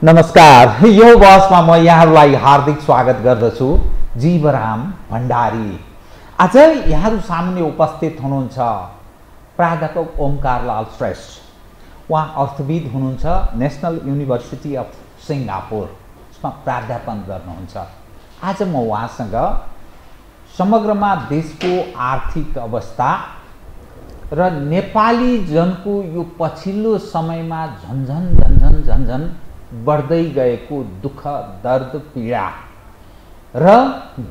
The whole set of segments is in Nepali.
नमस्कार, यो बहसमा म यहाँहरूलाई हार्दिक स्वागत गर्दछु। जिब्राम भण्डारी। आज यहाँहरू सामुन्ने उपस्थित हुनुहुन्छ प्राध्यापक ओमकार श्रेष्ठ। उहाँ अर्थविद हुनुहुन्छ, नेशनल युनिभर्सिटी अफ सिङ्गापुर उसमा प्राध्यापन गर्नुहुन्छ। आज म उहाँसँग समग्रमा देशको आर्थिक अवस्था र नेपाली जनको यो पछिल्लो समयमा झन्झन बढ्दै गएको दुःख, दर्द, पीडा र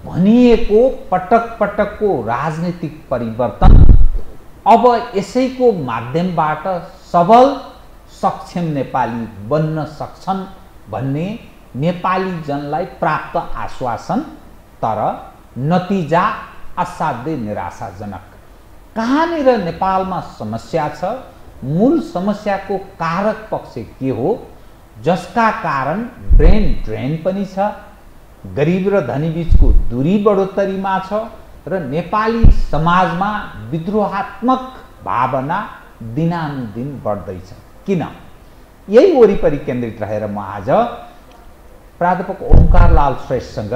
भनिएको पटकको राजनीतिक परिवर्तन अब यसैको माध्यमबाट सबल सक्षम नेपाली बन्न सक्छन् भन्ने नेपाली जनलाई प्राप्त आश्वासन, तर नतिजा असाध्यै निराशाजनक। कहाँनिर नेपालमा समस्या छ, मूल समस्याको कारक पक्ष के हो, जसका कारण ब्रेन ड्रेन पनि छ, गरिब र धनी बीचको दूरी बढोत्तरीमा छ र नेपाली समाजमा विद्रोहात्मक भावना दिनानुदिन बढ्दैछ। किन? यही वरिपरि केन्द्रित रहेर म आज प्राध्यापक ओमकार श्रेष्ठसँग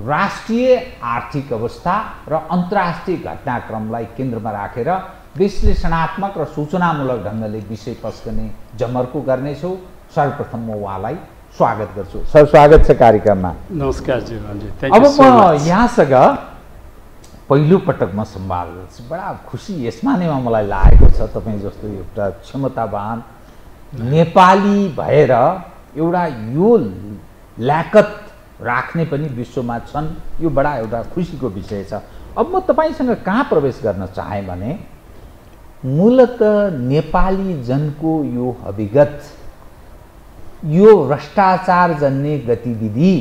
राष्ट्रिय आर्थिक अवस्था र अन्तर्राष्ट्रिय घटनाक्रमलाई केन्द्रमा राखेर विश्लेषणात्मक र सूचनामूलक ढङ्गले विषय पेश गर्ने जमर्को गर्नेछु। सर्वप्रथम म उहाँलाई स्वागत गर्छु। सर, स्वागत छ कार्यक्रममा। नमस्कार जी। अब म यहाँसँग पहिलो पटक म संवाद गर्छु। बडा खुसी यसमा नै मलाई लागेको छ, तपाईँ जस्तो एउटा क्षमतावान नेपाली भएर एउटा यो ल्याकत राख्ने पनि विश्वमा छन्, यो बडा एउटा खुसीको विषय छ। अब म तपाईँसँग कहाँ प्रवेश गर्न चाहेँ भने मूलत नेपाली जनको यो अभिगत, यो भ्रष्टाचार जन्य गतिविधि,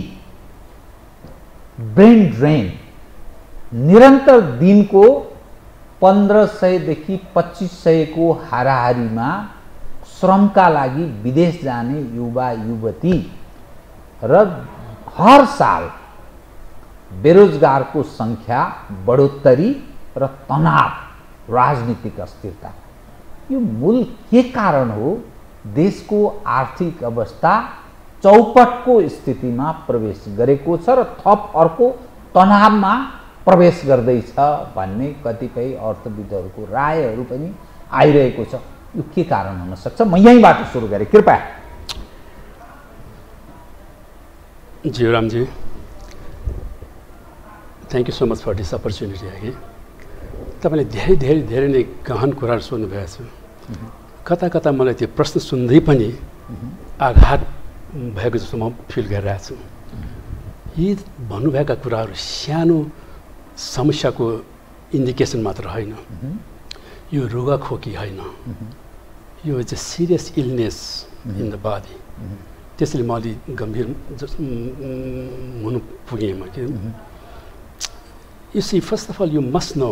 ब्रेन ड्रेन, निरन्तर दिनको 1500 देखि 2500 को हाराहारीमा श्रमका लागि विदेश जाने युवा युवती र हर साल बेरोजगारको संख्या बढोत्तरी र तनाव, राजनीतिक अस्थिरता, यो मूल के कारण हो? देशको आर्थिक अवस्था चौपटको स्थितिमा प्रवेश गरेको छ र थप अर्को तनावमा प्रवेश गर्दैछ भन्ने कतिपय अर्थविदहरूको रायहरू पनि आइरहेको छ। यो के कारण हुन सक्छ? म यहीँबाट सुरु गरेँ, कृपया। Jibram ji, thank you so much for this opportunity. है, तपाईँले धेरै नै गहन कुराहरू सोध्नुभएको छ। कता कता मलाई त्यो प्रश्न सुन्दै पनि आघात भएको जस्तो म फिल गरिरहेको छु। यी भन्नुभएका कुराहरू सानो समस्याको इन्डिकेसन मात्र होइन, यो रुगाखोकी होइन, यो चाहिँ serious illness in the body. त्यसैले म अलि गम्भीर हुनु पुगेँ म। You see, first of all you must know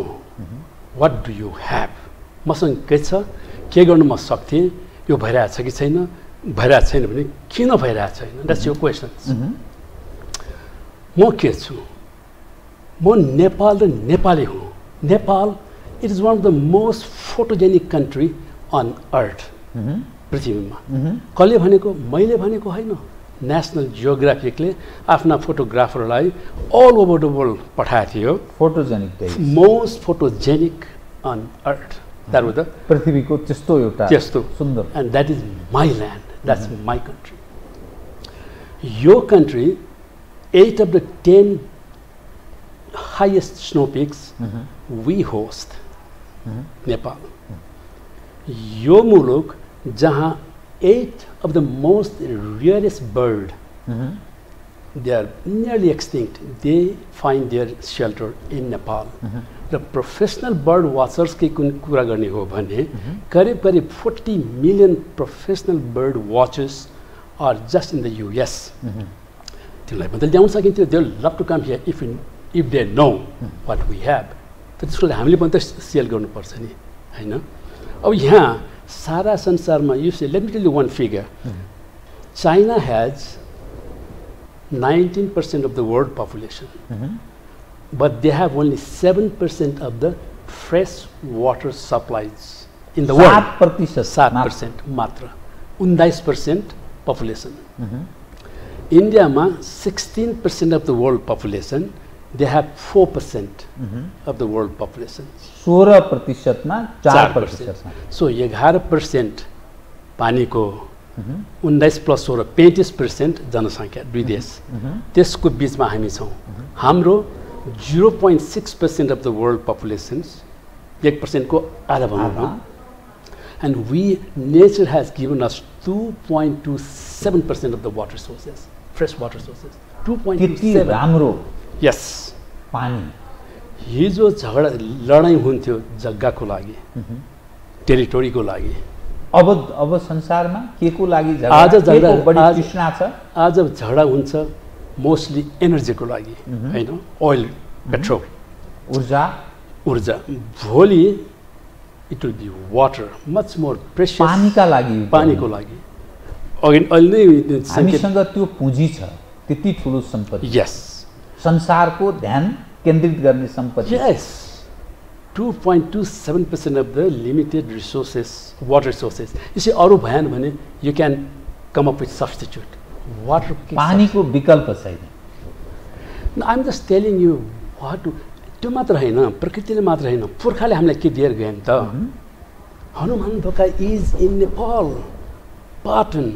what do you have. मसँग के छ, के गर्नु म सक्थेँ, यो भइरहेछ कि छैन, भइरहेको छैन भने किन भइरहेको छैन, द्याट्स यो क्वेसन। म के छु? म नेपाल र नेपाली हुँ। Nepal it is one of the most photogenic country on earth, पृथ्वीमा। कसले भनेको? मैले भनेको होइन, नेसनल जियोग्राफिकले आफ्ना फोटोग्राफरलाई अल ओभर द वर्ल्ड पठाएको थियो। Photogenic, most photogenic on earth. पृथ्वीको त्यस्तो एउटा सुन्दर, and that is my land, that's my country. यो country 8 of the 10 highest snow peaks we host Nepal. यो मुलुक जहाँ 8 of the most rarest bird, they are nearly extinct, they find their shelter in Nepal. The professional bird watchers की कुरा गर्ने हो भने करीब 40 million professional bird watchers are just in the US. तिमीलाई बदल ल्याउन सकिन्थ्यो, they will love to come here if they know what we have. त त्यसको लागि हामीले पनि त सेल गर्नुपर्छ नि, हैन? अब यहाँ सारा संसारमा, you say, let me tell you one figure. China has 19% of the world population, but they have only 7% of the fresh water supplies in the world. 7% मात्र। 19% population. India ma 16% of the world population, they have 4% of the world population. 16% मा 4%. So 11% पानी को 19 + 16 35% जनसङ्ख्या दुई देश त्यसको बीचमा हामी छौं. हाम्रो 0.6% of the world populations 1% को आधा भनौं. And nature has given us 2.27% of the water sources, fresh water sources. 2.27. राम्रो. Yes. पानी. हिजो झगडा लडाई हुन्थ्यो जग्गाको लागि, टेरिटोरीको लागि. अब संसारमा केको लागि झगडा? आज झगडा बढी तृष्णा छ. आज झगडा हुन्छ मोस्टली एनर्जीको लागि, हैन? ओइल, पेट्रोल, ऊर्जा. भोलि it will be water, much more precious. पानीको लागि. अहिले हामीसँग त्यो पुँजी छ, त्यति ठुलो सम्पत्ति. Yes. संसारको ध्यान केन्द्रित गर्ने सम्पत्ति. Yes. 2.27% of the limited resources, water sources. You see, अरू भएन भने you can come up with substitute. Water. पानीको विकल्प छैन. I'm just telling you what to. त्यो मात्र हैन, प्रकृतिले मात्र हैन, पुर्खाले हामीलाई के दिएर गए नि त. Hanuman Dhoka is in Nepal, Patan,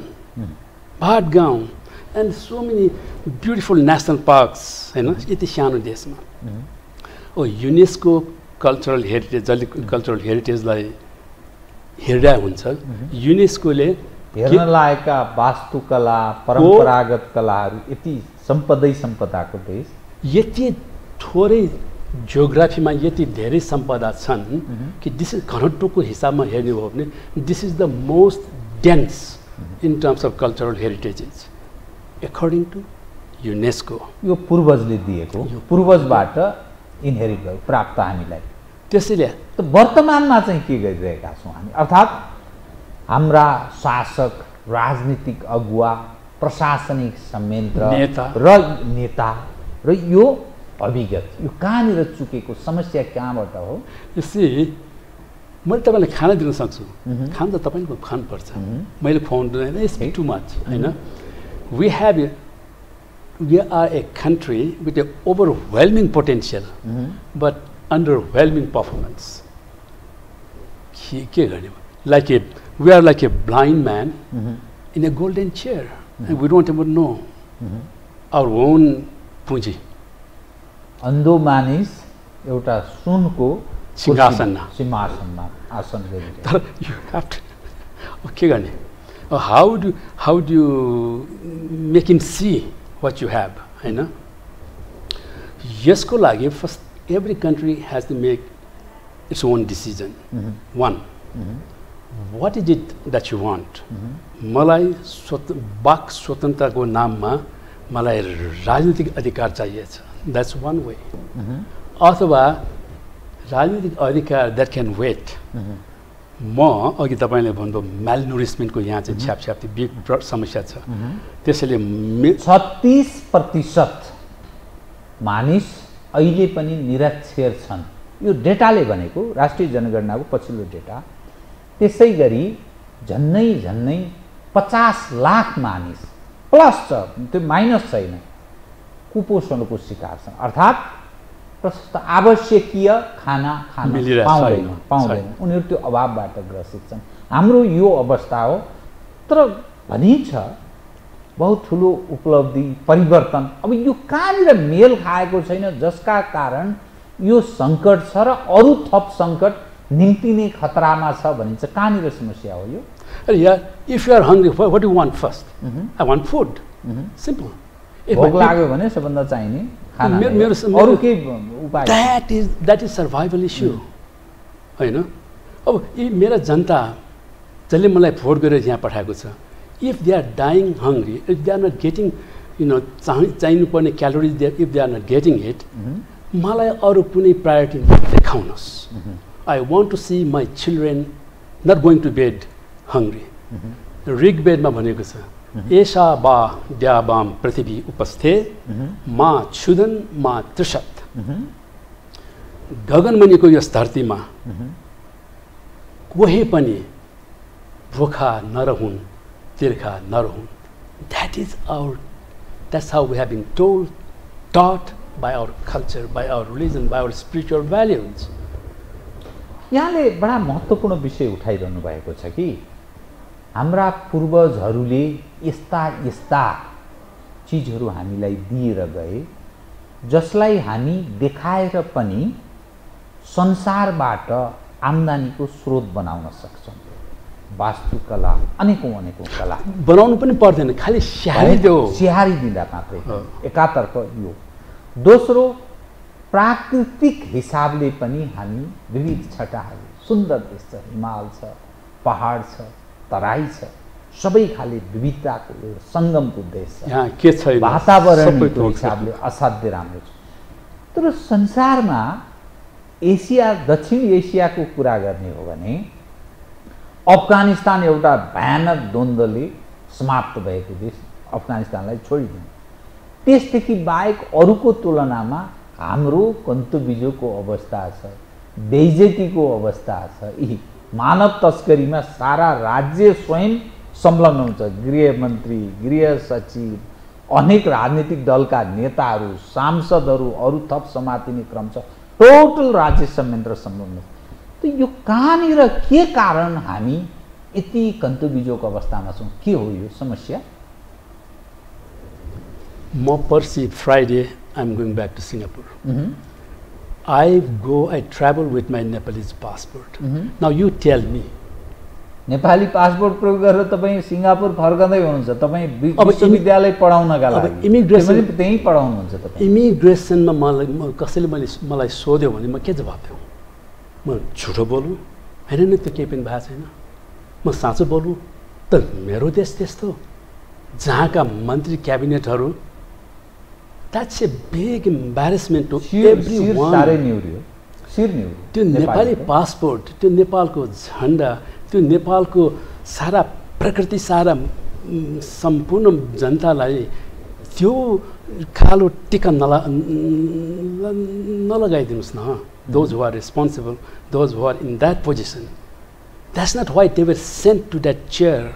Bhadgaon, and so many beautiful national parks, हैन? यति सानो देशमा. युनेस्को कल्चरल हेरिटेज, जसले कल्चरल हेरिटेजलाई हेरिरहेको हुन्छ, युनेस्कोले हेर्न लायकका वास्तुकला, परम्परागत कलाहरू, यति सम्पदाको देश, यति थोरै जियोग्राफीमा यति धेरै सम्पदा छन् कि दिस इज घनत्वको हिसाबमा हेर्ने हो भने this is the most dense in terms of cultural heritages according to UNESCO. यो पूर्वजले दिएको, पूर्वजबाट इनहेरिट भयो, प्राप्त हामीलाई. त्यसैले वर्तमानमा चाहिँ के गरिरहेका छौँ हामी? अर्थात् हाम्रा शासक, राजनीतिक अगुवा, प्रशासनिक संयन्त्र नेता र यो अभिगत, यो कहाँनिर चुकेको, समस्या कहाँबाट हो? यसै मैले तपाईँलाई खाना दिन सक्छु, खाना त तपाईँको खानुपर्छ. मैले खुवाउनु इट्स टु मच, हैन? We are a country with a overwhelming potential but underwhelming performance. के गर्ने? We are like a blind man in a golden chair and we don't even know our own पुँजी. अन्धो मानिस एउटा सुनको सिंहासनमा आसन गरिरहेको. तर यु ह्याभ टु के गर्ने? How do you make him see what you have, हैन? यसको लागि first every country has to make its own decision. One, what is it that you want? मलाई वाक स्वतन्त्रताको नाममा मलाई राजनीतिक अधिकार चाहिएछ. That's one way. अथवा राजनीतिक अधिकार that can wait. म अघि तपाईँले भन्नुभयो म्यालनुरिसमेन्टको यहाँ चाहिँ छ्यापछ्याप्ती बिग समस्या छ. त्यसैले 36% मानिस अहिले पनि निरक्षर छन्. यो डेटाले भनेको, राष्ट्रिय जनगणनाको पछिल्लो डेटा. त्यसै गरी झन्नै 50 लाख मानिस प्लस छ, त्यो माइनस छैन, कुपोषणको शिकार छन्. अर्थात् प्रशस्त आवश्यकीय खाना पाउँदैन. उनीहरू त्यो अभावबाट ग्रसित छन्. हाम्रो यो अवस्था हो. तर भनिन्छ बहुत ठुलो उपलब्धि, परिवर्तन. अब यो कहाँनिर मेल खाएको छैन, जसका कारण यो सङ्कट छ र अरू थप सङ्कट निम्तिने खतरामा छ भनिन्छ. कहाँनिर समस्या हो यो? अरे यार, if you are hungry, what do you want first? I want food. Simple. भोक लाग्यो भने सबभन्दा चाहिने खाना. अरू के उपाय? द्याट इज सर्भाइभल इस्यु, हैन? अब यी मेरा जनता जसले मलाई भोट गरेर यहाँ पठाएको छ, if they are dying hungry, if they are not getting चाहिनुपर्ने calories, if they are not getting it, मलाई अरू कुनै प्रायोरिटी देखाउनुहोस्. I want to see my children not going to bed hungry. ऋग्वेदमा भनेको छ, एषा बा द्याबाम पृथ्वी उपस्थे मा क्षुदन मा तृषत. गगनमणिको यस धरतीमा कोही पनि भोका नरहुन् तिर्खा नरहुन्. That's how we have been taught by our culture, by our religion, by our spiritual values. यहाँले बडा महत्त्वपूर्ण विषय उठाइरहनु भएको छ कि हाम्रा पूर्वजहरूले यस्ता चीजहरू हामीलाई दिएर गए जसलाई हामी देखाएर पनि संसारबाट आम्दानीको स्रोत बनाउन सक्छौं. वास्तुकला अनेकौं कला बनाउनु पनि पर्दैन, खाली स्याहारी दिँदा मात्रै. एकातर्फ यो. दोस्रो, प्राकृतिक हिसाबले पनि हामी विविध छटाहरू सुन्दर देश छ, हिमाल छ, पहाड छ, तराई छ, सबै खाले विविधताको संगमको देश छ. यहाँ के छैन, वातावरणको हिसाबले असाध्य राम्रो छ. तर संसारमा एसिया, दक्षिण एसियाको कुरा गर्ने हो भने अफगानिस्तान एउटा भयानक द्वन्द्वले समाप्त भएको देश. अफगानिस्तानलाई छोडिदिनु. त्यसदेखि बाहेक अरूको तुलनामा हाम्रो कन्तुबिजोको अवस्था छ, बेइज्जतीको अवस्था छ. यी मानव तस्करीमा सारा राज्य स्वयं संलग्न हुन्छ. गृहमन्त्री, गृह सचिव, अनेक राजनीतिक दलका नेताहरू, सांसदहरू, अरू थप समातिने क्रम छ. टोटल राज्य संयन्त्र संलग्न. त यो कहाँनिर के कारण हामी यति कन्तुबिजोको अवस्थामा छौँ? के हो यो समस्या? म पर्सि Friday I'm going back to Singapore. I travel with my Nepalese passport. Now you tell me. Nepali passport प्रयोग गरेर तपाईं सिंगापुर फर्कँदै हुनुहुन्छ. तपाईं विश्वविद्यालय पढाउनका लागि इमिग्रेसन त्यही पढाउनुहुन्छ तपाईं. इमिग्रेसनमा कसैले मलाई सोध्यो भने म के जवाफ दिउँ? म झुटो बोलुँ? हैन नि, त्यो केही पनि भएको छैन. म साँचो बोलुँ? त मेरो देश त्यस्तो जहाँका मन्त्री क्याबिनेटहरू. That's a big embarrassment to everyone. त्यो नेपाली पासपोर्ट, त्यो नेपालको झन्डा, त्यो नेपालको सारा प्रकृति, सारा सम्पूर्ण जनतालाई त्यो कालो टिका नलगाइदिनुस् न. Those who are responsible, those who are in that position. That's not why they were sent to that chair.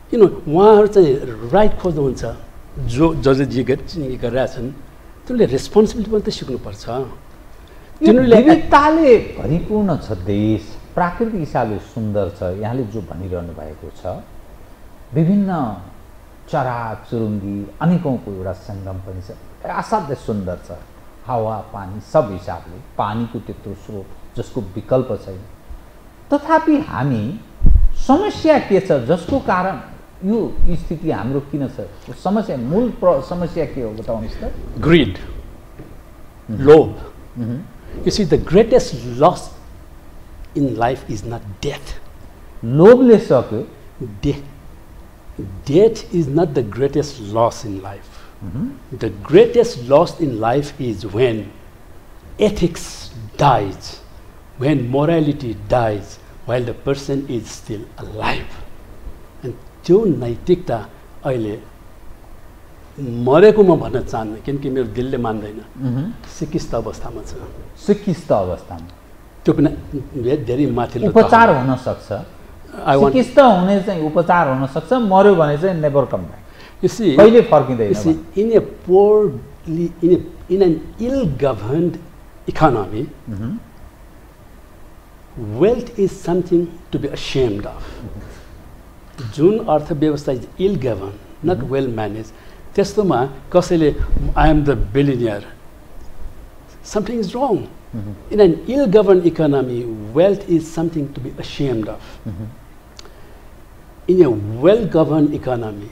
You know, उहाँहरू चाहिँ राइट खोज्नुहुन्छ. जो जजजी गरिरहेछन् तिनीहरूले रेस्पोन्सिबिलिटी पनि त सिक्नुपर्छ. विविधताले भरिपूर्ण छ देश, प्राकृतिक हिसाबले सुन्दर छ. यहाँले जो भनिरहनु भएको छ, विभिन्न चराचुरुङ्गी अनेकौँको एउटा सङ्गम पनि छ. असाध्यै सुन्दर छ. हावा पानी सब हिसाबले, पानीको त्यत्रो स्रोत जसको विकल्प छैन. तथापि हामी समस्या के छ जसको कारण यो स्थिति हाम्रो किन छ? समस्या, मूल समस्या के हो बताउनुस् त? Greed, lobe. You see, the greatest loss in life is not death. लोभले सक्यो. Death is not the greatest loss in life. The greatest loss in life is when ethics dies, when morality dies while the person is still alive. त्यो नैतिकता अहिले मरेको म भन्न चाहन्न, किनकि मेरो दिलले मान्दैन. सिकिस्त अवस्थामा छ. सिकिस्त अवस्थामा त्यो पनि धेरै माथिल्लो उपचार हुन सक्छ. सिकिस्त हुने चाहिँ उपचार हुन सक्छ. मर्यो भने चाहिँ never come back. You see, कहिले फर्किँदैन. You see, in an ill-governed economy, wealth is something to be ashamed of. जुन अर्थव्यवस्था is ill govern, not well manage, त्यस्तोमा कसैले I am the billionaire, something is wrong. In an ill govern economy, wealth is something to be ashamed of. In a well govern economy,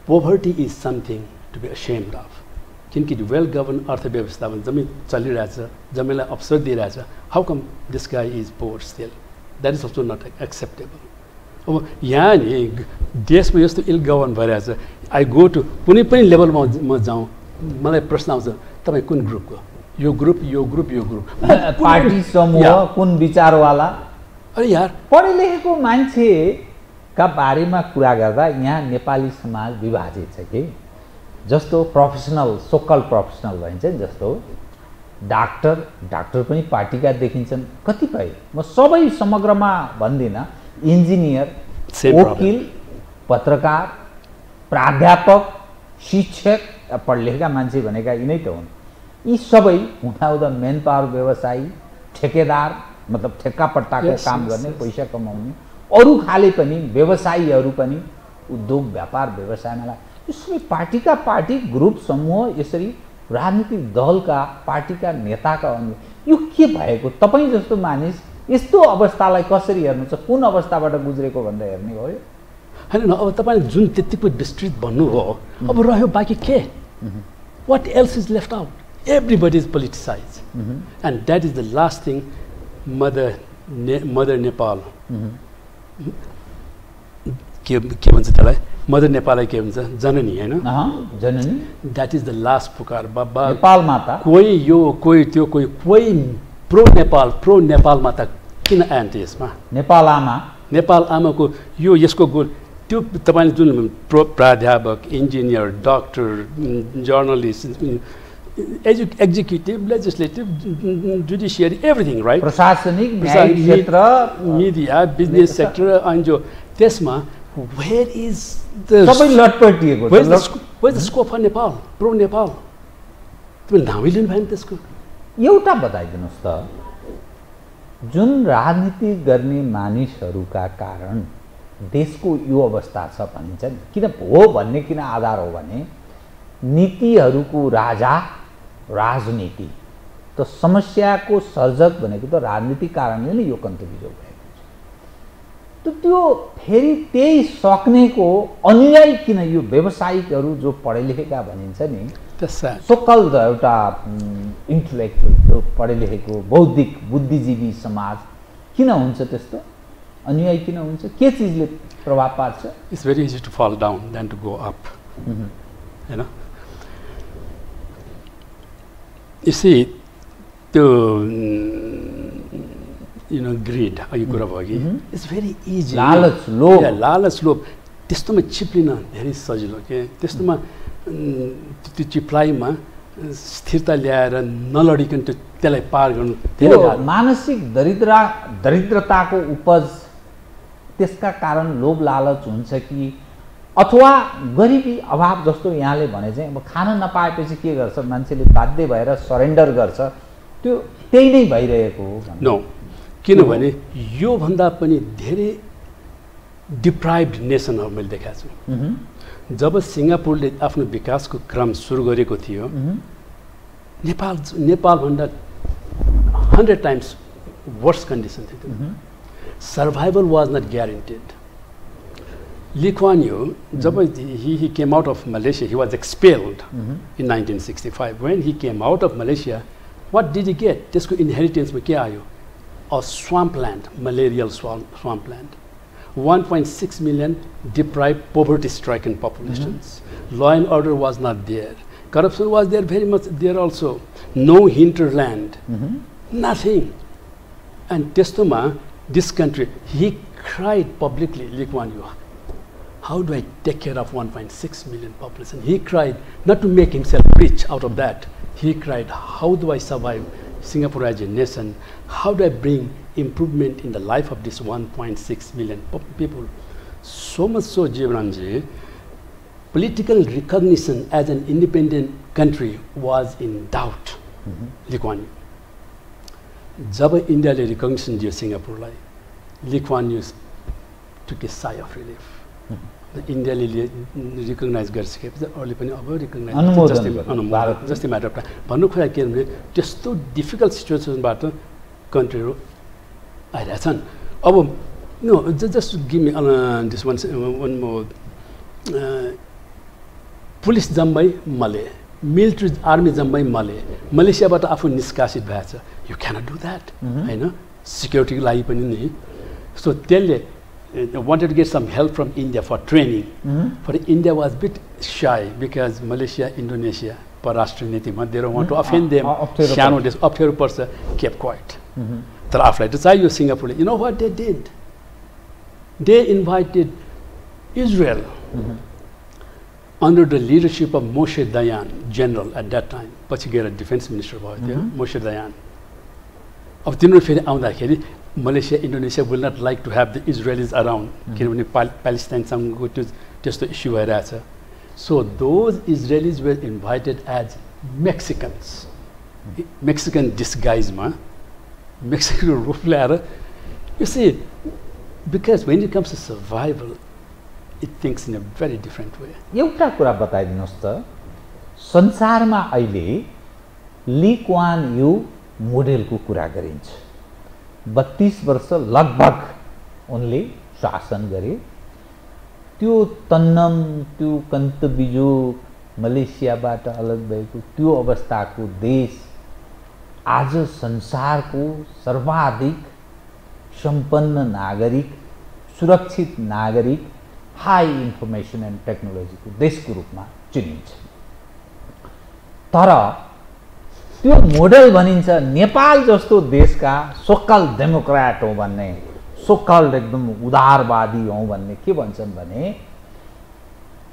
poverty is something to be ashamed of. किनकि वेल गभर्न अर्थव्यवस्थामा जम्मै चलिरहेछ, जम्मैलाई अवसर दिइरहेछ. How come this guy is poor still? That is also not acceptable. अब यहाँ नि देशमा यस्तो इल गभर्न भइरहेछ. आई गो टु कुनै पनि लेभलमा म जाउँ, मलाई प्रश्न आउँछ, तपाईँ कुन ग्रुपको? यो ग्रुप, यो ग्रुप, यो ग्रुप, पार्टी समूह, कुन विचारवाला? अरे यार, पढे लेखेको मान्छेका बारेमा कुरा गर्दा यहाँ नेपाली समाज विभाजित छ कि. जस्तो प्रोफेसनल, सोकल प्रोफेसनल भन्छ, जस्तो डाक्टर पनि पार्टीका देखिन्छन् कतिपय. म सबै समग्रमा भन्दिनँ. इन्जिनियर, वकिल, पत्रकार, प्राध्यापक, शिक्षक, पढलेखा मान्छे भनेका यिनै त हुन्। यी सबै हुँदाहुँदा मेन पावर व्यवसायी, ठेकेदार, मतलब ठेक्का पट्टाको काम गर्ने, पैसा कमाउने, अरू खाले पनि व्यवसायीहरू पनि उद्योग व्यापार व्यवसायमा लागे। यो सबै पार्टीका पार्टी ग्रुप समूह यसरी राजनीतिक दलका पार्टीका नेताका अन्य यो के भएको? तपाईँ जस्तो मानिस यस्तो अवस्थालाई कसरी हेर्नुहुन्छ? कुन अवस्थाबाट गुज्रेको भन्दा हेर्ने भयो? हैन, अब तपाईँले जुन त्यतिको विस्तृत भन्नुभयो, अब रह्यो बाँकी के? What else is left out? Everybody is politicized, and that is the last thing Mother Nepal के भन्छ त्यसलाई? मदर नेपाललाई के भन्छ? जननी हैन? जननी। That is the last पुकार। बाबा नेपाल माता। कोही यो कोही त्यो कोही प्रो नेपाल माता किन आन्थे यसमा? नेपाल आमाको यो यसको गोल त्यो तपाईले जुन प्राध्यापक, engineer, doctor, journalist, executive, legislative, judiciary, everything, right? प्रशासनिक, न्यायिक क्षेत्र, media, business sector, and जो त्यसमा where is the सबै लटपटिएको छ। where's the scope for Nepal? Pro Nepal. तिमीले नामै लिनु भएन त्यसको? एउटा बताइदिनुस् त, जुन राजनीति गर्ने मानिसहरूका कारण देशको यो अवस्था छ भनिन्छ नि, किन हो भन्ने किन आधार हो भने नीतिहरूको राजा राजनीति, त समस्याको सर्जक भनेको त राजनीतिक कारणले नै यो कन्तबिजो भएको छ। त त्यो फेरि त्यही सक्नेको अनुयायी किन यो व्यवसायिकहरू जो पढे लेखेका भनिन्छ नि, सोकल एउटा इन्टेलेक्चुअल, जो पढे लेखेको बौद्धिक बुद्धिजीवी समाज किन हुन्छ त्यस्तो? अनुयायी किन हुन्छ? के चिजले प्रभाव पार्छ? It's very easy to fall down than to go up, हैन? यसै त्यो ग्रिड यो कुरा भयो कि इट्स भेरी इजी। लालच, लोभ, त्यस्तोमा चिप्लिन धेरै सजिलो के? त्यस्तोमा त्यो चिप्लाइमा स्थिरता ल्याएर नलडिकन त्यसलाई पार गर्नु धेरै गाह्रो। मानसिक दरिद्रताको उपज त्यसका कारण लोभ लालच हुन्छ कि अथवा गरिबी अभाव जस्तो यहाँले भने चाहिँ अब खान नपाएपछि के गर्छ मान्छेले? बाध्य भएर सरेन्डर गर्छ। त्यो त्यही नै भइरहेको हो। नो, किनभने यो भन्दा पनि धेरै डिप्राइभ्ड नेसनहरू मैले देखाएको छु। जब सिङ्गापुरले आफ्नो विकासको क्रम सुरु गरेको थियो, नेपाल भन्दा 100 times वर्स कन्डिसन थियो। Survival was not guaranteed. Lee Kuan Yew, he came out of Malaysia, he was expelled in 1965. When he came out of Malaysia, what did he get? त्यसको inheritance में के आयो? A swampland, malarial swampland. 1.6 million deprived, poverty-stricken populations. Law and order was not there. Corruption was there, very much there also. No hinterland, nothing. And त्यस्तोमा this country, he cried publicly, Lee Kuan Yew, how do I take care of 1.6 million population? He cried, not to make himself rich out of that. He cried, how do I survive Singapore as a nation? How do I bring improvement in the life of this 1.6 million people? So much so, Jibram, political recognition as an independent country was in doubt. Lee Kuan Yew. जब इन्डियाले recognition दियो सिङ्गापुरलाई, Lee Kuan Yew took a sigh of relief. इन्डियाले रिकग्नाइज गरिसकेपछि अरूले पनि अब रिकग्नाइज जस्तै म्याटर अफ टाइम भन्नु खोला के भने त्यस्तो डिफिकल्ट सिचुएसनबाट कन्ट्रीहरू आइरहेछन्। अब know just give me this one more police जम्मै मले, मिलिट्री आर्मी जम्मै मले, मलेसियाबाट आफू निष्कासित भएको छ। यु क्यानट डु द्याट होइन, सिक्युरिटीको लागि पनि नि। सो त्यसले wanted to get some help from India for training. But India was a bit shy because Malaysia, Indonesia, परराष्ट्र नीतिमा they don't want to offend them. सानो देश अप्ठ्यारो पर्छ, kept quiet. तर आफूलाई त चाहियो सिङ्गापुरले. You know what they did? They invited Israel under the leadership of Moshe Dayan, general at that time. पछि गएर डिफेन्स मिनिस्टर भयो त्यो Moshe Dayan. अब तिनीहरू फेरि आउँदाखेरि Malaysia, Indonesia will not like to have the Israelis around. किनभने Palestine-सँगको त्यस्तो इस्यु भइरहेछ. So those Israelis were invited as Mexicans. Mexican disguise-मा Mexican रूप ल्याएर. You see, because when it comes to survival, it thinks in a very different way. एउटा कुरा बताइदिनुहोस् त, संसारमा अहिले ली क्वान यू मोडेलको कुरा गरिन्छ. 32 वर्ष लगभग उनले शासन गरे. त्यो तन्नम, त्यो कन्तबिजो मलेसियाबाट अलग भएको त्यो अवस्थाको देश आज संसारको सर्वाधिक सम्पन्न नागरिक, सुरक्षित नागरिक, हाई इन्फर्मेसन एन्ड टेक्नोलोजीको देशको रूपमा चिनिन्छ. तर त्यो मोडल भनिन्छ नेपाल जस्तो देशका सोकल डेमोक्रेट हो भन्ने, सोकल एकदम उदारवादी हौ भन्ने के भन्छन् भने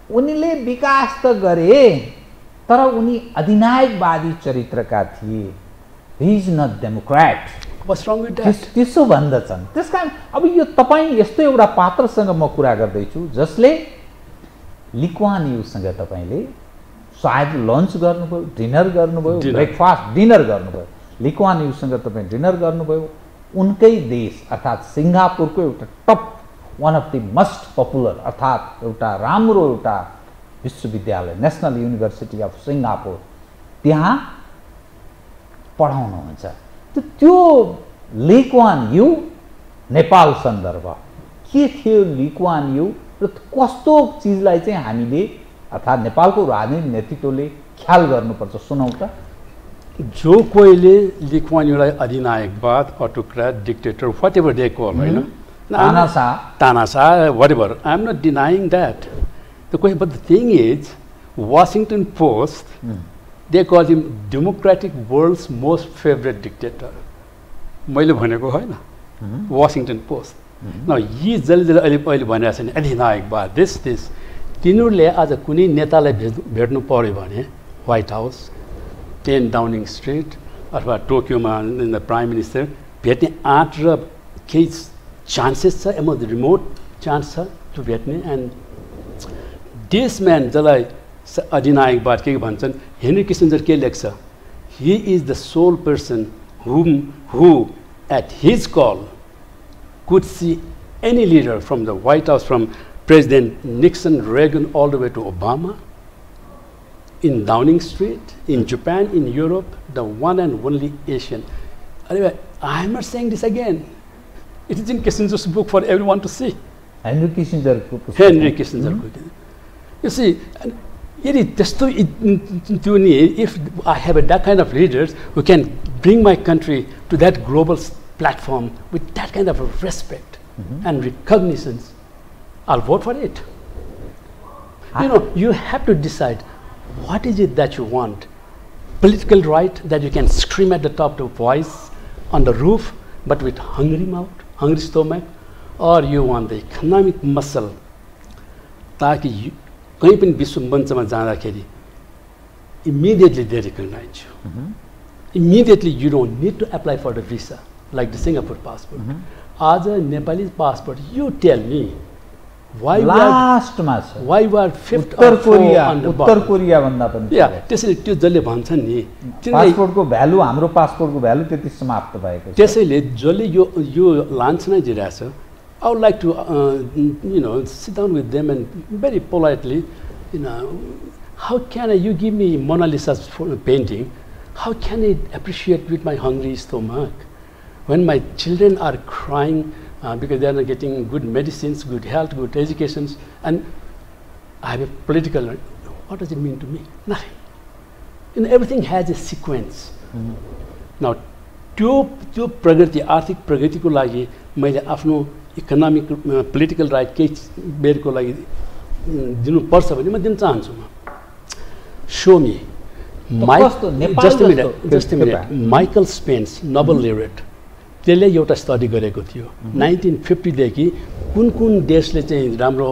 उनीले विकास त गरे तर उनी अधिनायकवादी चरित्रका थिए. He is not democrat. What's wrong with that? त्यसो भन्दछन्. त्यसकारण अब यो तपाईँ यस्तो एउटा पात्रसँग म कुरा गर्दैछु जसले ली क्वान यूसँग तपाईँले सायद लन्च गर्नुभयो, डिनर गर्नुभयो, ब्रेकफास्ट डिनर गर्नुभयो. ली क्वान यूसँग तपाईँ डिनर गर्नुभयो. उनकै देश अर्थात् सिङ्गापुरको एउटा top one of the most popular अर्थात् एउटा राम्रो एउटा विश्वविद्यालय नेसनल युनिभर्सिटी अफ सिङ्गापुर त्यहाँ पढाउनुहुन्छ. त्यो ली क्वान यू नेपाल सन्दर्भ के थियो? ली क्वान यू र कस्तो चिजलाई चाहिँ हामीले अर्थात् नेपालको राजनीतिक नेतृत्वले ख्याल गर्नुपर्छ, सुनौ त. जो कोहीले ली क्वान यूलाई अधिनायकवाद, autocrat, dictator, whatever they call, हैन, तानाशाह, whatever, I am not denying that. But the thing is, Washington Post, they call him democratic world's most favorite dictator. मैले भनेको होइन, Washington Post. Now, यी जसले अहिले भनेको छ नि अधिनायकवाद, this तिनीहरूले आज कुनै नेतालाई भेट्नु पर्यो भने व्हाइट हाउस, 10 डाउनिङ स्ट्रिट अथवा टोकियोमा प्राइम मिनिस्टर भेट्ने आँट र केही चान्सेस छ, एम रिमोट चान्स छ त्यो भेट्ने. एन्ड दिस म्यान जसलाई अधिनायकवाद के भन्छन्, हेनरी किसिन्जर के लेख्छ, he is the sole person who at his call could see any leader from the White House, from President Nixon, Reagan, all the way to Obama, in Downing Street, in Japan, in Europe, the one and only Asian. Anyway, I am not saying this again. It is in Kissinger's book for everyone to see. Henry Kissinger. You see, if I have that kind of leaders who can bring my country to that global platform with that kind of respect and recognition, I'll vote for it. You have to decide what is it that you want. Political right that you can scream at the top of voice on the roof but with hungry mouth, hungry stomach, or you want the economic muscle ताकि कहीं पनि विश्व मञ्चमा जाँदाखेरि immediately they recognize you. Immediately you don't need to apply for the visa like the Singapore passport. As a Nepalese passport, you tell me why we are fifth or fourth on the उत्तर कोरिया भन्दा पनि त्यसैले त्यो जसले भन्छन् नि पासपोर्टको भ्यालु हाम्रो पासपोर्टको भ्यालु त्यति समाप्त भएको छ. त्यसैले जसले यो लान्छनै दिइरहेछ, I would like to sit down with them and very politely, how can you give me Mona Lisa's painting? How can I appreciate with my hungry stomach when my children are crying because they are not getting good medicines, good health, good educations, and I have a political. What does it mean to me? Nothing. Everything has a sequence. Now, त्यो प्रगति, आर्थिक प्रगतिको लागि मैले आफ्नो इकोनोमिक पोलिटिकल राइट केही बेरको लागि दिनुपर्छ भने म दिन चाहन्छु. म show me just minute Michael Spence Nobel laureate त्यसले एउटा स्टडी गरेको थियो 1950 देखि कुन कुन देशले चाहिँ राम्रो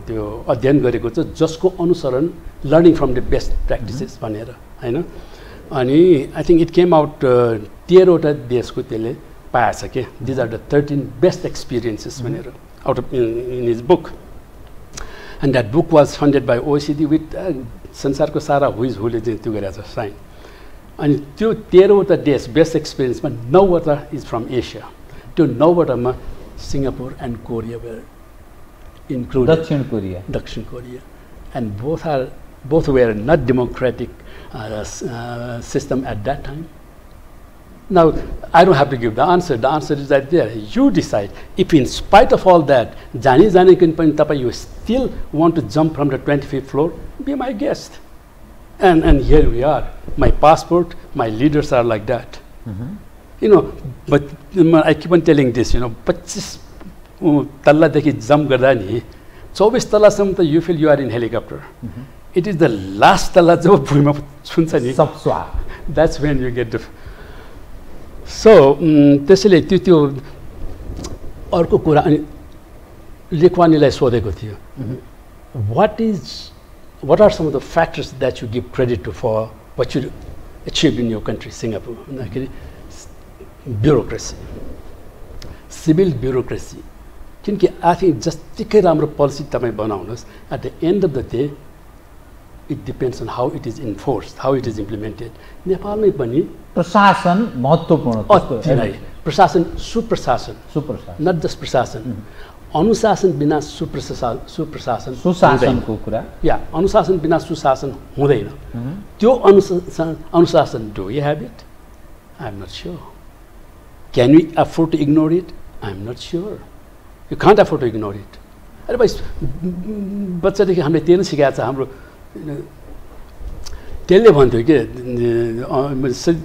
त्यो अध्ययन गरेको छ जसको अनुसरण learning from the best practices भनेर हैन. अनि I think it came out 13 वटा देशको त्यसले पाएछ के these are the 13 best experiences भनेर out of in his book and that book was funded by OECD with संसारको सारा हुइजहुले चाहिँ त्यो गरेको छ साइन अनि त्यो 13वटा देश बेस्ट एक्सपिरियन्समा 9वटा इज फ्रम एसिया त्यो 9वटामा Singapore and Korea were included दक्षिण Korea and both were not democratic system at that time. Now, I don't have to give the answer. The answer is right there. You decide. If in spite of all that, you still want to jump from the 25th floor, be my guest. And here we are. My passport, my leaders are like that. You know, but I keep on telling this, you know, 25 talla dekhi jump garda ni 24 talla samma ta you feel you are in helicopter. It is the last talla jab bhuma chuncha ni that's when you get the so त्यसैले त्यो अर्को कुरा अनि लेखवानीलाई सोधेको थियो what are some of the factors that you give credit to for what you achieved in your country Singapore bureaucracy civil bureaucracy किनकि आफै जतिकै राम्रो पोलिसी तपाई बनाउनुस् at the end of the day it depends on how it is enforced, how it is implemented. नेपालमै पनि प्रशासन महत्त्वपूर्ण प्रशासन सुप्रशासन not just प्रशासन अनुशासन बिना सुशासनको कुरा या अनुशासन बिना सुशासन हुँदैन त्यो अनुशासन do you have it? I am not sure. Can we afford to ignore it? I am not sure. You can't afford to ignore it. अरे भाइ बच्चादेखि हामीले त्यही नै सिकाएको छ हाम्रो त्यसले भन्थ्यो कि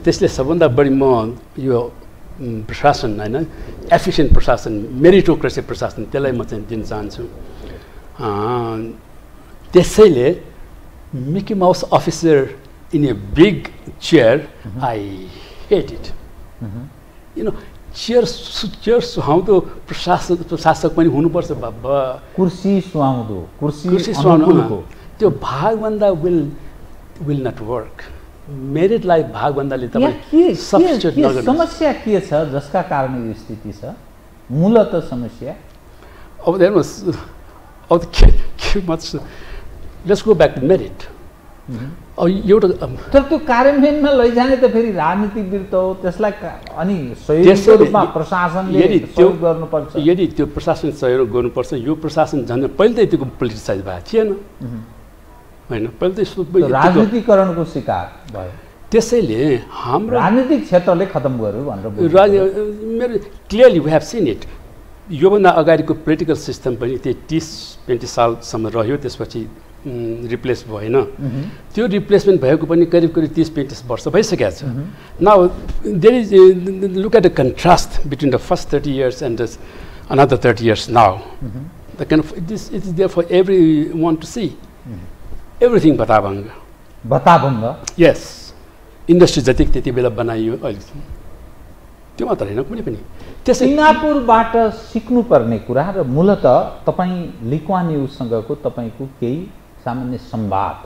त्यसले सबभन्दा बढी म यो प्रशासन हैन एफिसिएन्ट प्रशासन मेरिटोक्रेसी प्रशासन त्यसलाई म चाहिँ दिन चाहन्छु त्यसैले Mickey mouse officer in a big chair I hate it you know chair सुहाउँदो प्रशासक पनि हुनुपर्छ बाबा कुर्सी सुहाउँदो त्यो भागभन्दा will not work. मेरिटलाई भागभन्दाले तपाईँ सब्स्टिट्युट नगर्नु समस्या के छ जसका कारण यो स्थिति छ मूलत समस्या अब हेर्नुस् अब let's go back to merit अब एउटा तर त्यो कार्यान्वयनमा लैजाने त फेरि राजनीतिविद हो त्यसलाई अनि सहयोगको रूपमा प्रशासनले सहयोग गर्नुपर्छ यदि त्यो प्रशासन सहयोग गर्नुपर्छ यो प्रशासन झन् पहिले त त्यो पोलिटिसाइज भएको थिएन हैन पहिले त राजनीतिकरणको शिकार भयो त्यसैले हाम्रो राजनीतिक क्षेत्रले खतम गर्यो भनेर मेरो clearly we have seen it योभन्दा अगाडिको पोलिटिकल सिस्टम पनि त्यही 30-35 सालसम्म रह्यो त्यसपछि रिप्लेस भएन त्यो रिप्लेसमेन्ट भएको पनि करिब 30-35 वर्ष भइसकेको छ now there is look at the contrast between the first 30 years and another 30 years now the kind of it is there for everyone to see everything बताभङ्ग yes industry जति त्यति बेला बनाइयो अहिले त्यो मात्र हैन कुनै पनि सिङ्गापुरबाट सिक्नुपर्ने कुरा र मूलत तपाईँ लिक्वान्युसँगको तपाईँको केही सामान्य संवाद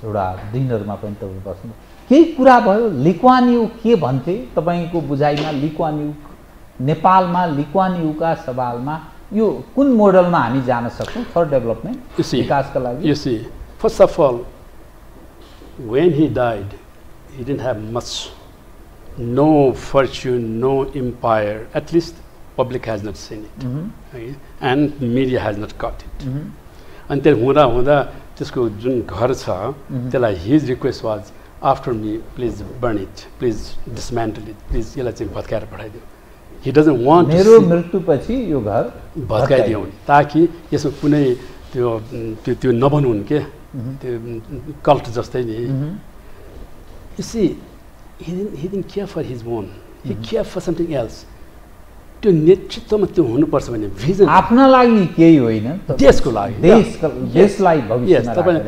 एउटा दिनहरुमा पनि तपाईँ बस्नु केही कुरा भयो लिक्वान्यु के भन्थे तपाईको बुझाइमा लिक्वान्यु नेपालमा लिक्वान्युका सवालमा यो कुन मोडलमा हामी जान सक्छौं फर डेभलपमेन्ट विकासका लागि You see, first of all, when he died, he didn't have much, no fortune, no empire. At least public has not seen it, okay? And media has not caught it. Until हुँदा त्यसको जुन घर छ त्यसलाई his request was, after me, please burn it, please dismantle it, please यसलाई चाहिँ भत्काएर पठाइदियो. He doesn't want मेरो मृत्युपछि यो घर भत्काइदियो ताकि यसमा कुनै त्यो नबनुन् के त्यो कल्ट जस्तै नि You see, he didn't care for his own. He cared for something else. त्यो नेतृत्वमा त्यो हुनुपर्छ भने भिजन आफ्ना लागि केही होइन देशको लागि देशलाई भविष्यमा तपाईँ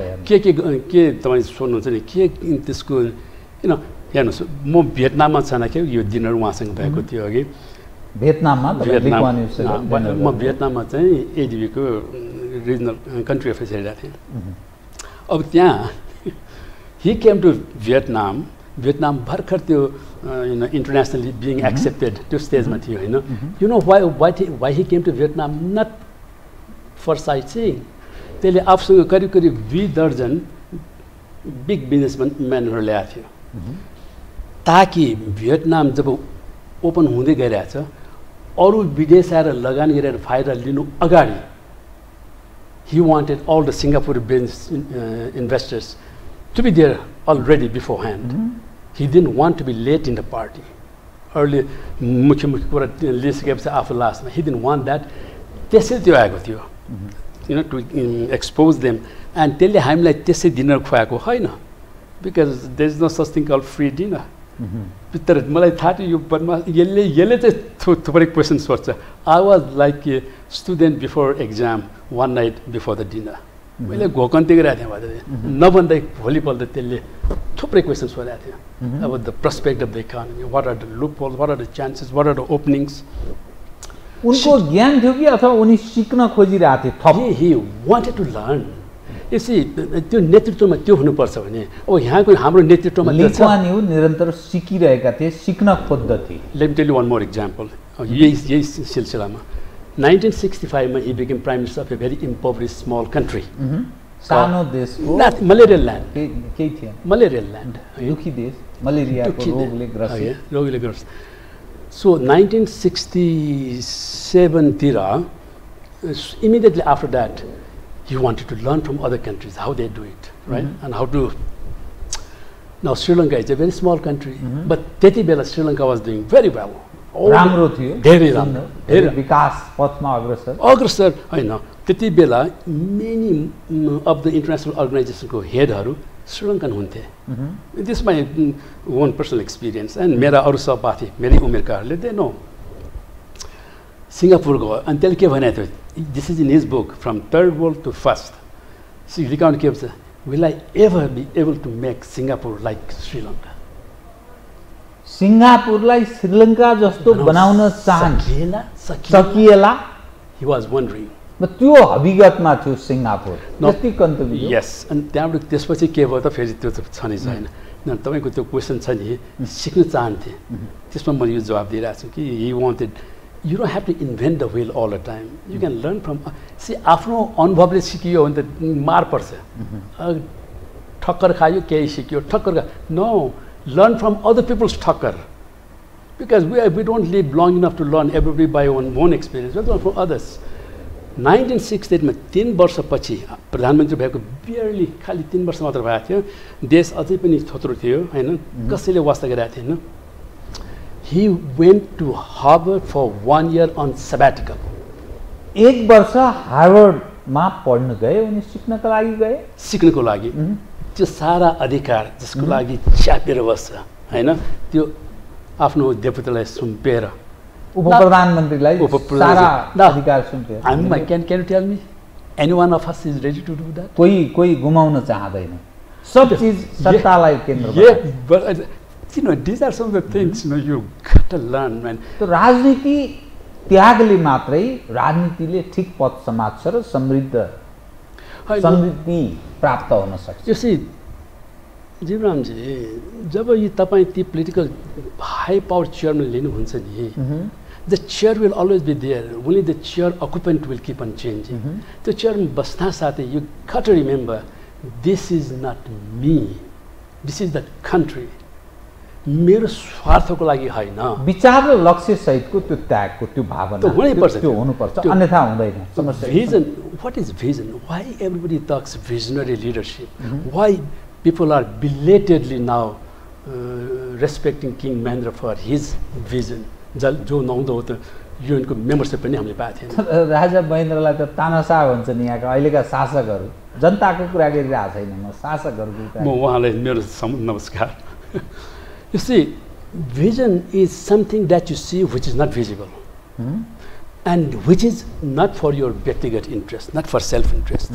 के तपाईँ सोध्नुहुन्छ नि के त्यसको यु नो हेर्नुहोस् म भियतनाममा छन के यो दिनहरु उहाँसँग भएको थियो अघि भियतनाममा म भियतनाममा चाहिँ एडीबी को रिजनल कन्ट्री अफेयर हेरिरहेको थिएँ अब त्यहाँ he came to Vietnam Vietnam भर्खर त्यो internationally being accepted त्यो स्टेजमा थियो हैन. You know why he came to Vietnam? Not for sightseeing. त्यसले आफूसँग करिब करिब 20 दर्जन बिग बिजनेसम्यानहरु ल्याएको थियो ताकि भियतनाम जब ओपन हुँदै गइरहेछ अरु विदेश आएर लगानी गरेर फाइदा लिनु अगाडि he wanted all the Singapore business investors to be there already beforehand. He didn't want to be late in the party. Early मुख्य कुरा लिइसकेपछि आफू लास्टमा he didn't want that. त्यसैले त्यो आएको थियो. You know, to expose them. And त्यसले हामीलाई त्यसै डिनर खुवाएको हैन because there is no such thing called free dinner. तर मलाई थाहा थियो यो बदमा यसले चाहिँ थुप्रै क्वेसन सोध्छ. I was like a student before exam one night before the dinner. मैले घोकन्ती गरिरहेको थिएँ नभन्दै भोलिपल्ट त्यसले थुप्रै क्वेसन सोधेको थियो about the prospect of the economy, what are the loopholes, what are the chances, what are the openings. उनको ज्ञान थियो कि अथवा उनी सिक्न खोजिरहेथे थप? He wanted to learn. यसै त्यो नेतृत्वमा त्यो हुनुपर्छ भने अब यहाँको हाम्रो नेतृत्वमा त्यो छ निरन्तर सिकिरहेका थिए सिक्न खोज्दथे. Let me tell you one more example. यही सिलसिलामा 1965 मा he became prime minister of a very impoverished small country. सानो देशको मलेरिया ल्यान्ड केही थिएन. मलेरिया ल्यान्ड दुखी देश मलेरियाको रोगले ग्रसित. So 1967 तिर immediately after that he wanted to learn from other countries how they do it, right? And how to. Now Sri Lanka is a very small country, but त्यति बेला Sri Lanka was doing very well. राम्रो थियो, धेरै राम्रो, धेरै विकास पथमा अग्रसर हैन. त्यति बेला many of the international organizations को हेडहरु श्रीलङ्कन हुन्थे. This is my own personal experience and मेरा अरु सहपाठी मेरी उमेरकाहरूले they know. सिङ्गापुर गयो अनि त्यसले के भनेको थियो? This is in his book, From Third World to First. See, recount के भन्छ? Will I ever be able to make Singapore like Sri Lanka? सिङ्गापुरलाई Sri Lanka जस्तो बनाउन सकिएला? He was wondering. त्यो हविगतमा थियो सिङ्गापुर. कति कन्तव्य? Yes, अनि त्यहाँबाट त्यसपछि के भयो त फेरि त्यो त छ नि छैन. तपाईको त्यो क्वेशन छ नि सिक्न चाहन्थे. त्यसमा म यो जवाफ दिइरहेको छु कि he wanted. You don't have to invent the wheel all the time. You can learn from. See, आफ्नो अनुभवले सिकियो भने त मार पर्छ. ठक्कर खायो केही सिक्यो ठक्कर. No, learn from other people's ठक्कर. Because we don't live long enough to learn everybody by own experience. We learn from others. 1968 मा 3 वर्षपछि प्रधानमन्त्री भएको barely खाली 3 वर्ष मात्र भएको थियो. देश अझै पनि थोत्रो थियो हैन. कसैले वास्ता गरेको थिएन. He went to Harvard for 1 year on sabbatical. 1 वर्ष हार्वर्डमा पढ्न गए उनी सिक्नको लागि गए. सिक्नको लागि त्यो सारा अधिकार जसको लागि च्यापेर बस्छ हैन त्यो आफ्नो deputyलाई सुम्पेर उपप्रधानमन्त्रीलाई सारा अधिकार सुम्पेर. Can you tell me any one of us is ready to do that? कोही गुमाउन चाहदैन. सब चीज सत्तालाई केन्द्रमा. You know, these are some of the things you got to learn, man. तो राजनीति त्यागले मात्रै राजनीतिले ठीक पथ समात्छ र समृद्धि प्राप्त हुन सक्छ. You see, Jibram ji, जब ये तपाईं ती political high power chairman लिनु हुन्छ नि, the chair will always be there. Only the chair occupant will keep on changing. The chair बस्दा साथै you got to remember, this is not me. This is the country. मेरो स्वार्थको लागि हैन. विचार र लक्ष्य सहितको त्यो त्यागको त्यो भावना त्यो हुनुपर्छ अन्यथा हुँदैन. समस्या vision. What is vision? Why everybody talks visionary leadership? Why people are belatedly now respecting King Mahendra for his vision? जो नहुँदो त युएनको मेम्बरशिप पनि हामीले पाएको थिएन. राजा महेन्द्रलाई त तानाशाह भन्छ नि यहाँका अहिलेका शासकहरू. जनताको कुरा गरिरहेको छैन म शासकहरूको. म उहाँलाई मेरो नमस्कार. You see, vision is something that you see which is not visible, and which is not for your व्यक्तिगत interest, not for self-interest,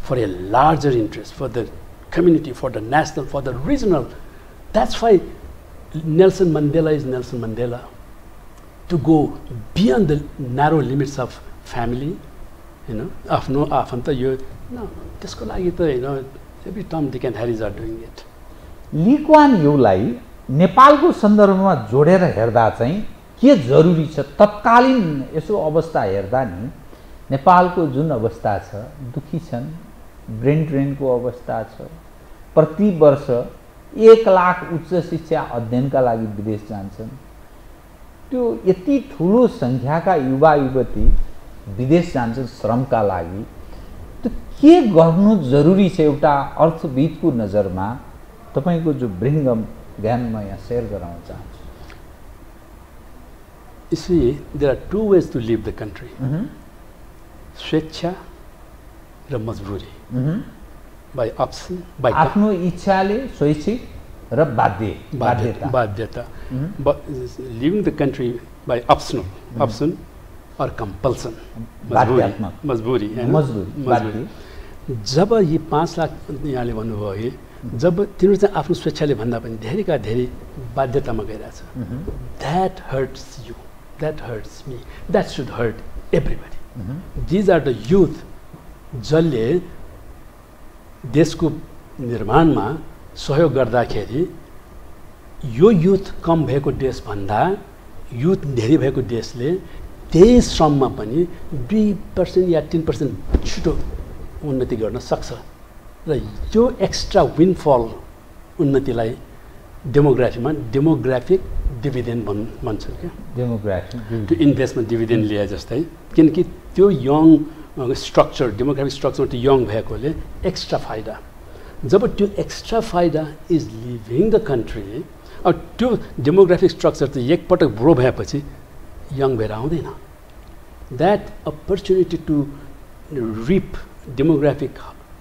for a larger interest, for the community, for the national, for the regional. That's why Nelson Mandela is Nelson Mandela. To go beyond the narrow limits of family, आफ्नो आफन्त यो no त्यसको लागि त every Tom, Dick and Harrys are doing it. Lee Kuan युलाई नेपालको सन्दर्भमा जोडेर हेर्दा चाहिँ के जरुरी छ तत्कालीन यसो अवस्था हेर्दा नि नेपालको जुन अवस्था छ दुखी छन् ब्रेन ड्रेनको अवस्था छ प्रति वर्ष 1 लाख उच्च शिक्षा अध्ययनका लागि विदेश जान्छन् त्यो यति ठुलो संख्याका युवा युवती विदेश जान्छन् श्रमका लागि त्यो के गर्नु जरुरी छ एउटा अर्थविदको नजरमा तपाईको जो बृहङ्गम ज्ञान म यहाँ शेयर गराउन चाहन्छु You see, there are two ways to leave the country. स्वेच्छा र मजबुरी. By option, by आफ्नो इच्छाले स्वैच्छिक र बाध्यता. But leaving the country by option or compulsion. मजबुरी. जब यी 5 लाख यहाँले भन्नुभयो जब तिनीहरू चाहिँ आफ्नो स्वेच्छाले भन्दा पनि धेरैका धेरै बाध्यतामा गइरहेछ. That hurts you. That hurts me. That should hurt everybody. These are the youth जसले देशको निर्माणमा सहयोग गर्दाखेरि यो युथ कम भएको देशभन्दा युथ धेरै भएको देशले त्यही श्रममा पनि 2% या 3% छिटो उन्नति गर्न सक्छ र यो एक्स्ट्रा विनफल उन्नतिलाई डेमोग्राफिक डिभिडेन्ड भन्छन् क्या. डेमोग्राफिक त्यो इन्भेस्टमेन्ट डिभिडेन्ड लिए जस्तै किनकि त्यो यङ स्ट्रक्चर डेमोग्राफिक स्ट्रक्चर त्यो यङ भएकोले एक्स्ट्रा फाइदा. जब त्यो एक्स्ट्रा फाइदा इज लिभिङ द कन्ट्री अब त्यो डेमोग्राफिक स्ट्रक्चर चाहिँ एकपटक बुढो भएपछि यङ भएर आउँदैन. That opportunity to reap demographic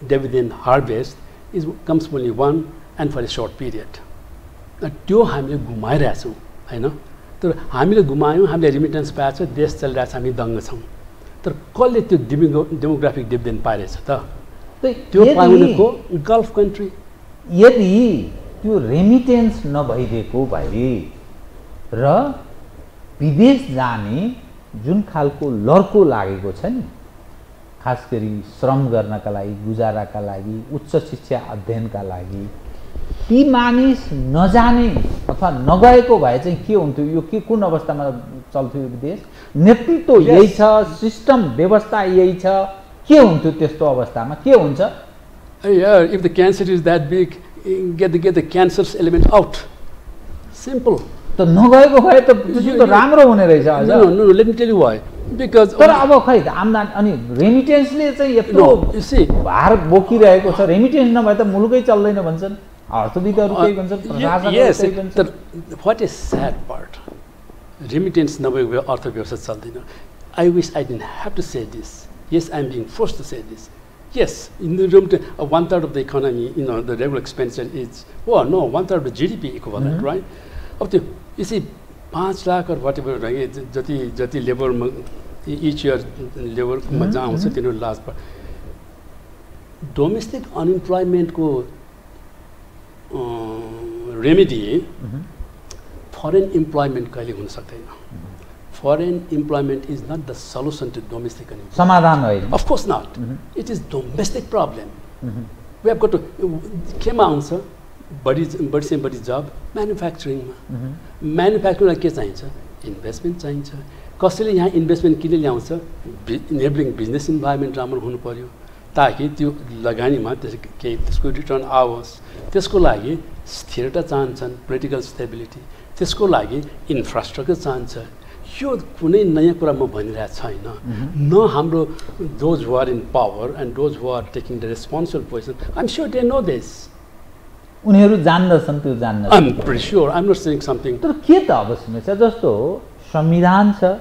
dividend harvest is comes only one and for a short period. त्यो हामीले गुमाइरहेछौँ होइन. तर हामीले गुमायौँ हामीले रिमिटेन्स पाएछ देश चलिरहेछ हामी दङ्ग छौँ. तर कसले त्यो डेमोग्राफिक डिभिडेन्ड पाइरहेछ त त्यो पाउनेको गल्फ कन्ट्री. यदि त्यो रेमिटेन्स नभइदिएको भए र विदेश जाने जुन खालको लर्को लागेको छ नि खास गरी श्रम गर्नका लागि गुजाराका लागि उच्च शिक्षा अध्ययनका लागि ती मानिस नजाने अथवा नगएको भए चाहिँ के हुन्थ्यो यो के कुन अवस्थामा चल्थ्यो विदेश नेतृत्व यही छ सिस्टम व्यवस्था यही छ के हुन्थ्यो त्यस्तो अवस्थामा के हुन्छ. If the cancer is that big get the cancer's element out. Simple. त नगएको भए त त्यो त राम्रो हुने रहेछ. No, let me tell you why. Because तर अब खै आम्दानी अनि रेमिटेन्सले चाहिँ यत्रो भार बोकिरहेको छ रेमिटेन्स नभए त मुलुकै चल्दैन भन्छन् अर्थविदहरू त्यही भन्छन् प्रशासनहरू त्यही भन्छन्. What is sad part? Remittance नभएको भए अर्थव्यवस्था चल्दैन. I wish I didn't have to say this. Yes, I am being forced to say this. Yes, in the room, 1/3 of the economy, the regular expenditure is, 1/3 of the GDP equivalent, right? Up to, you see, 5 lakh or whatever, jati labor, each year labor, last part. Domestic unemployment ko remedy, foreign employment kaile hun saktaina. Foreign employment is not the solution to domestic unemployment. Of course not. It is domestic problem. We have got to kema answer, but job manufacturing. Manufacturing ke chahiन्छ investment चाहिन्छ. कसैले यहाँ investment किन ल्याउँछ enabling business environment राम्रो हुनु पर्यो ताकि त्यो लगानीमा त्यसको रिटर्न आओस्. त्यसको लागि स्थिरता चाहन्छन् political stability. त्यसको लागि infrastructure चाहन्छ. यो कुनै नयाँ कुरा म भनिरहेको छैन. न हाम्रो those who are in power and those who are taking the responsible position, I'm sure they know this. उनीहरू जान्दछन् त्यो जान्न. I'm pretty sure. I'm not saying something. तर के त अब सुन्नुस् जस्तो संविधान छ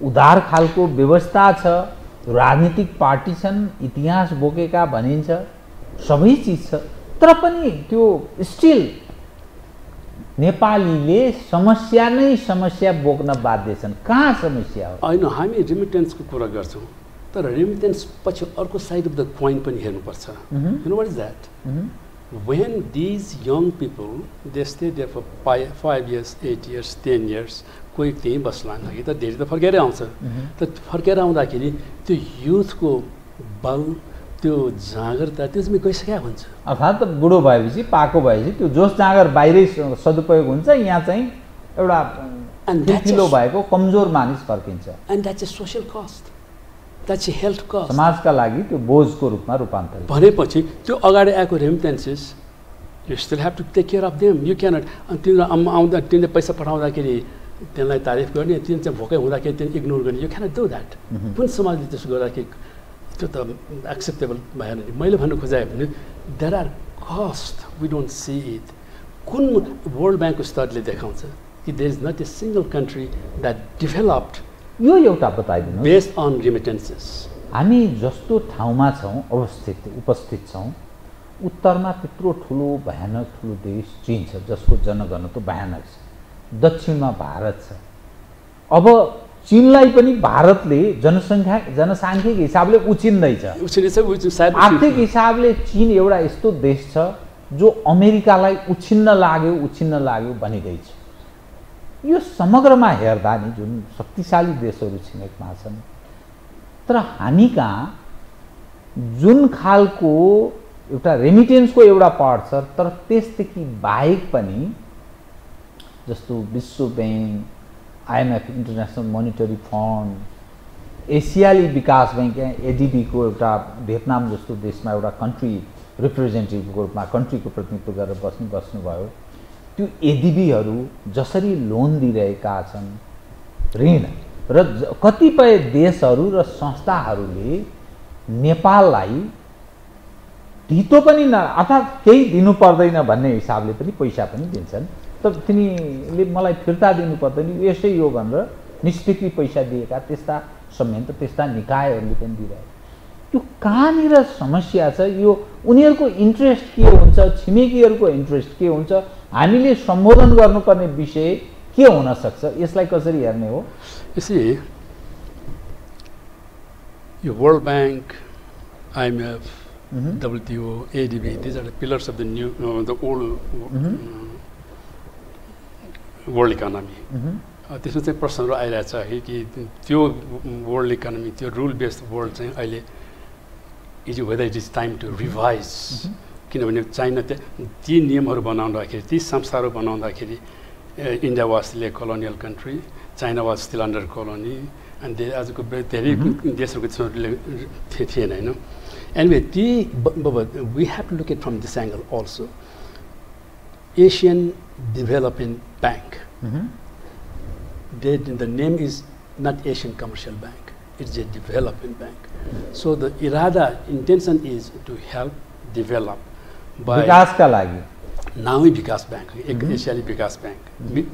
उदार खालको व्यवस्था छ राजनीतिक पार्टी छन् इतिहास बोकेका भनिन्छ सबै चीज छ तर पनि त्यो स्टिल नेपालीले समस्या नै समस्या बोक्न बाध्य छन्. कहाँ समस्या हो? हैन हामी रेमिटेन्सको कुरा गर्छौं तर रेमिटेन्स पछि अर्को साइड अफ द कोइन पनि हेर्नुपर्छ. You know what is that? When these young people they stay there for 5 years, 8 years, 10 years, कोही त्यही बस्लान् कि त धेरै त फर्केर आउँछ. त फर्केर आउँदाखेरि त्यो युथको बल त्यो जाँगर त त्यसमा गइसकेको हुन्छ। अर्थात् बुढो भएपछि पाको भएपछि त्यो जोस जाँगर बाहिरै सदुपयोग हुन्छ, यहाँ चाहिँ एउटा ठुलो भएको कमजोर मानिस फर्किन्छ। And that's a social cost, that's a health cost. समाजका लागि त्यो बोझको रूपमा रूपान्तरित भनेपछि त्यो अगाडि आएको remittances you still have to take care of them. You cannot तिनीहरू आउँदा तिनीहरूले पैसा पठाउँदाखेरि त्यसलाई तारिफ गर्ने, तिनी चाहिँ भोकै हुँदाखेरि त्यसलाई इग्नोर गर्ने। You cannot do that. कुन समाजले त्यसो गर्दाखेरि त्यो त एक्सेप्टेबल भएन नि। मैले भन्नु खोजेँ भने there are cost we don't see it. कुन वर्ल्ड ब्याङ्कको स्तरले देखाउँछ कि there is not a single country that developed यो एउटा बताइदिनु बेस्ड अन रेमिटेन्सेस। हामी जस्तो ठाउँमा छौँ उपस्थित छौँ, उत्तरमा त्यत्रो ठुलो भयानक ठुलो देश चीन छ जसको जनघनत्व भयानक छ, दक्षिणमा भारत छ। अब चीनलाई पनि भारतले जनसाङ्ख्यिक हिसाबले उछिन्दैछ। आर्थिक हिसाबले चीन एउटा यस्तो देश छ जो अमेरिकालाई उछिन्न लाग्यो भनिँदैछ। यो समग्रमा हेर्दा नि जुन शक्तिशाली देशहरू छिमेकमा छन्, तर हामी कहाँ जुन खालको एउटा रेमिटेन्सको एउटा पार्ट छ, तर त्यसदेखि बाहेक पनि जस्तो विश्व bank, IMF international monetary fund, एसियाली विकास ब्याङ्क, ADB को एउटा भियतनाम जस्तो देशमा एउटा कन्ट्री रिप्रेजेन्टेटिभको रूपमा कन्ट्रीको प्रतिनिधित्व गरेर बस्नुभयो। त्यो ADBहरू जसरी लोन दिइरहेका छन्, ऋण, र कतिपय देशहरू र संस्थाहरूले नेपाललाई ढितो पनि अर्थात् केही दिनु पर्दैन भन्ने हिसाबले पनि पैसा पनि दिन्छन्। त तिमीले मलाई फिर्ता दिनु पर्दैन यसै यो भनेर निष्फिक्री पैसा दिएका त्यस्ता संयन्त्र त्यस्ता निकायहरूले पनि दिइरहेको। त्यो कहाँनिर समस्या छ? यो उनीहरूको इन्ट्रेस्ट के हुन्छ, छिमेकीहरूको इन्ट्रेस्ट के हुन्छ, हामीले सम्बोधन गर्नुपर्ने विषय के हुन सक्छ, यसलाई कसरी हेर्ने हो? यसै यो world bank, IMF, WTO, ADB, these are the pillars of the new, the old world economy. त्यसमा चाहिँ प्रश्नहरू आइरहेछ कि त्यो वर्ल्ड इकोनोमी, त्यो रुल बेस्ड वर्ल्ड चाहिँ अहिले is whether it is time to revise. किनभने चाइना ती नियमहरू बनाउँदाखेरि, ती संस्थाहरू बनाउँदाखेरि India was still a colonial country, China was still under colony, अनि आजको धेरै देशहरूको थिएन होइन। एनिवे ती we have to look at from this angle also. Asian Development Bank. The name is not Asian Commercial Bank, it's a development bank. So the irada, intention is to help develop by विकास का लागि नामै विकास ब्याङ्क, एसियाली विकास bank,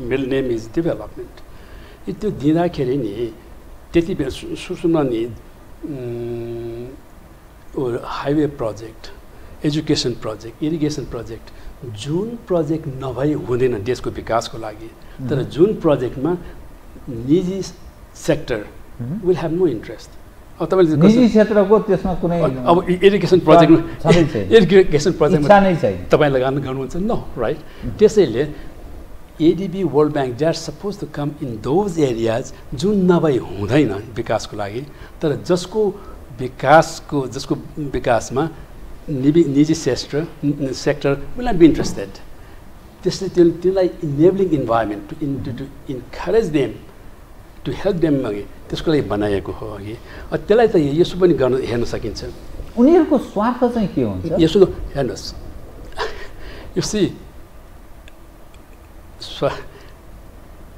middle name is development. त्यो दिँदाखेरि नि त्यति बेला सुन्न नि highway project, education project, irrigation project, जुन प्रोजेक्ट नभई हुँदैन देशको विकासको लागि, तर जुन प्रोजेक्टमा निजी sector will have no interest. अब तपाईँले निजी क्षेत्रको त्यसमा कुनै अब इरिगेसन प्रोजेक्टमा तपाईँले गर्नुहुन्छ न, राइट? त्यसैले ADB, world bank, they are suppose to come in those areas जुन नभई हुँदैन विकासको लागि, तर जसको विकासमा निजी sector will not be interested. त्यसले त्यसलाई enabling environment to encourage them, to help them अघि त्यसको लागि बनाइएको हो अघि। त्यसलाई त यसो पनि हेर्न सकिन्छ। उनीहरूको स्वार्थ चाहिँ के हुन्छ? यसो हेर्नुहोस्, यसै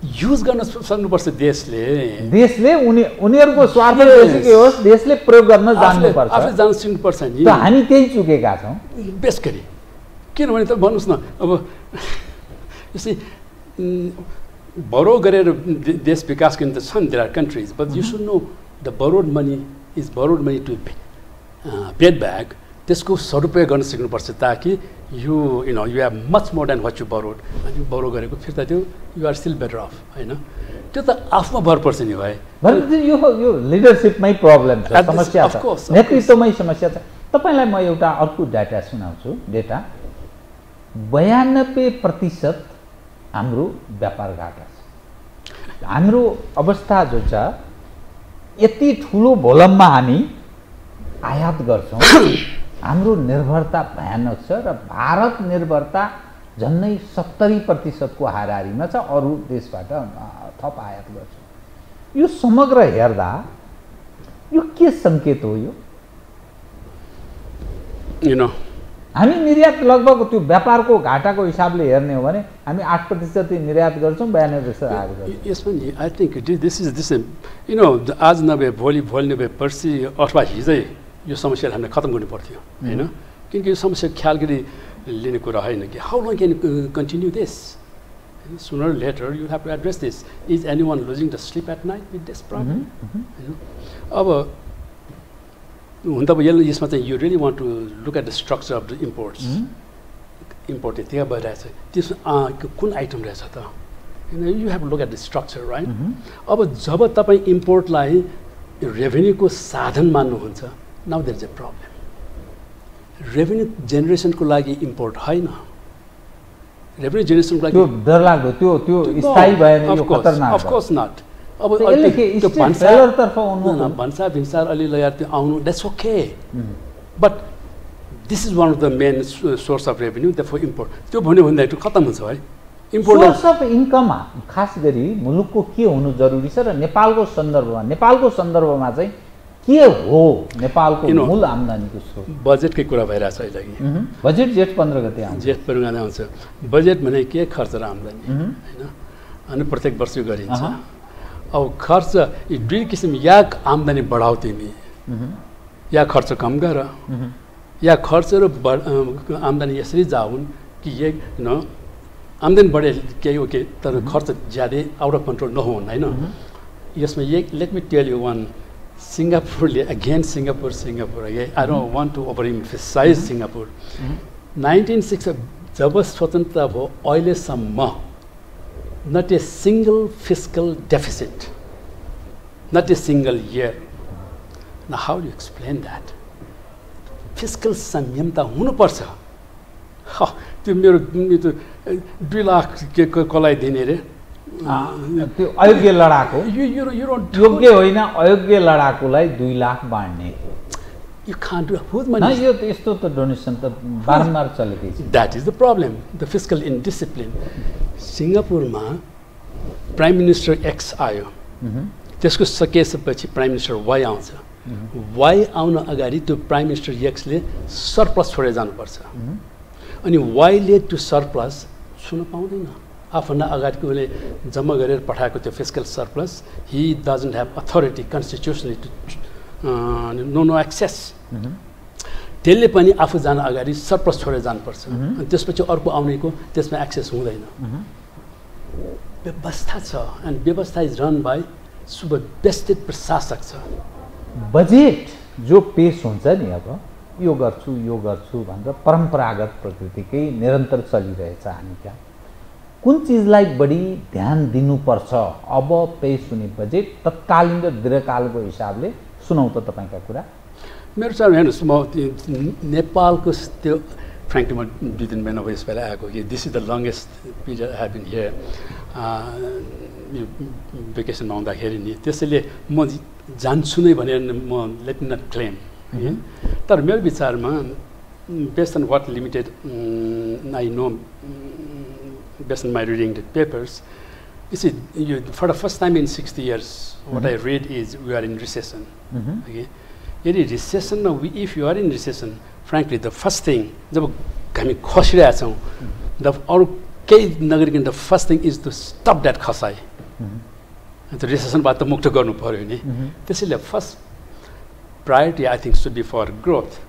युज गर्न सक्नुपर्छ देशले उनीहरूको स्वार्थ के होस्, देशले प्रयोग गर्न जान्नुपर्छ, आफूले जान्न सिक्नुपर्छ नि। हामी त्यही चुकेका छौँ बेस गरी। किनभने त भन्नुहोस् न, अब यसै बरो गरेर देश विकासको निम्ति छन्, there are countries, but you should know the borrowed money is borrowed money to paid back. त्यसको सदुपयोग गर्न सिक्नुपर्छ ताकि you have much more than what you borrowed. अनि यु बरो गरेको फिर्ता त्यो you are still better off, होइन? त्यो त आफूमा भर पर्छ नि भाइ। यो लिडरसिपमै प्रब्लम छ, समस्या छ, नेतृत्वमै समस्या छ। तपाईँलाई म एउटा अर्को डाटा सुनाउँछु। डेटा 92% हाम्रो व्यापार घाटा छ। हाम्रो अवस्था जो छ, यति ठुलो भोलममा हामी आयात गर्छौँ हाम्रो निर्भरता भयानक छ र भारत निर्भरता झन्नै 70% को हाराहारीमा छ अरू देशबाट थप आयात गर्छ यो समग्र हेर्दा यो के संकेत हो यो हामी निर्यात लगभग त्यो व्यापारको घाटाको हिसाबले हेर्ने हो भने हामी 8% निर्यात गर्छौँ 92% आयात गर्छौँ यसमा नि आई थिंक दिस आज नभए भोलि नभए पर्सि अथवा हिजै यो समस्यालाई हामीले खत्म गर्नु पर्थ्यो हैन किनकि यो समस्या ख्याल गरी लिने कुरा होइन कि how long can continue this sooner or later you have to address this. Is anyone losing the sleep at night with this problem? अब हुन त यसमा चाहिँ you really want to look at the structure of the imports. Import त्यहाँ भइरहेछ त्यसमा कुन आइटम रहेछ त you have to look at the structure, right? अब जब तपाईँ इम्पोर्टलाई रेभेन्यूको साधन मान्नुहुन्छ now there is a problem. Revenue जेनेरेसनको लागि इम्पोर्ट होइन रेभेन्यू जेनेरेसनको लागि त्यो डरलाग्दो त्यो स्थायी भएन यो खतरनाक अफ कोर्स नट अब त्यो भन्सारतर्फ भन्सा भिन्सार अलि लगाएर त्यो आउनु that's okay but this is one of the main source of revenue for import त्यो भन्यो भन्दा त्यो खत्तम हुन्छ है इम्पोर्ट सोर्स अफ इन्कम खास गरी मुलुकको के हुनु जरुरी छ र नेपालको सन्दर्भमा चाहिँ के हो नेपालको मूल आम्दानीको स्रोत बजेटकै कुरा भइरहेछ अहिले बजेट जेठ 15 गते आउँछ जेठ 15 गते आउँछ बजेट भने के खर्च र आम्दानी हैन अनि प्रत्येक वर्ष गरिन्छ अब खर्च दुई किसिम या आम्दानी बढाऊ तिमी या खर्च कम गर या खर्च र आम्दानी यसरी जाउन् कि आम्दानी बढे केही ओके तर खर्च ज्यादै आउट अफ कन्ट्रोल नहोन् हैन यसमा let me tell you one Singapore again, I don't want to overemphasize Singapore. 1960 जब स्वतन्त्र भयो अहिलेसम्म not a single fiscal deficit, not a single year. Now how do you explain that? Fiscal संयमता हुनुपर्छ त्यो मेरो 2 लाख कसलाई दिने रे त्यो अयोग्य लडाकु योग्य होइन अयोग्य लडाकुलाई 2 लाख बाँड्ने you can't do whose money यो यस्तो त डोनेसन त बारम्बार चलेकै छ that is the problem the fiscal indiscipline सिङ्गापुरमा प्राइम मिनिस्टर एक्स आयो त्यसको सकेपछि प्राइम मिनिस्टर वाइ आउँछ वाइ आउन अगाडि त्यो प्राइम मिनिस्टर एक्सले सरप्लस छोडेर जानुपर्छ अनि वाइले त्यो सरप्लस छुन पाउँदैन आफूभन्दा अगाडिकोले जम्मा गरेर पठाएको त्यो fiscal surplus he doesn't have authority constitutionally to no access त्यसले पनि आफू जान अगाडि सरप्लस छोडेर जानुपर्छ अनि त्यसपछि अर्को आउनेको त्यसमा एक्सेस हुँदैन व्यवस्था छ एन्ड व्यवस्था इज रन बाई सुव्यवस्थित प्रशासक छ बजेट जो पेश हुन्छ नि अब यो गर्छु भनेर परम्परागत प्रकृतिकै निरन्तर चलिरहेछ हामी कहाँ कुन चिजलाई बढी ध्यान दिनुपर्छ अब पेश हुने बजेट तत्कालीन र दीर्घकालको हिसाबले सुनौ त तपाईका कुरा मेरो चाहिँ हेर्नुहोस् म नेपालको त्यो फ्रेङ्कली म 2 दिन महिना भयो यसपालि आएको कि this is the longest period I have been here भेकेसनमा आउँदाखेरि नि त्यसैले म जान्छु नै भनेर म लेट मी नट क्लेम तर मेरो विचारमा based on what limited I know based on my reading the papers, you see, for the first time in 60 years, what I read is we are in recession. Okay, in recession, if you are in recession, frankly, the first thing, the first thing is to stop that khasai. The recession about the mukta garnu paryo ni. त्यसैले first priority I think should be for growth.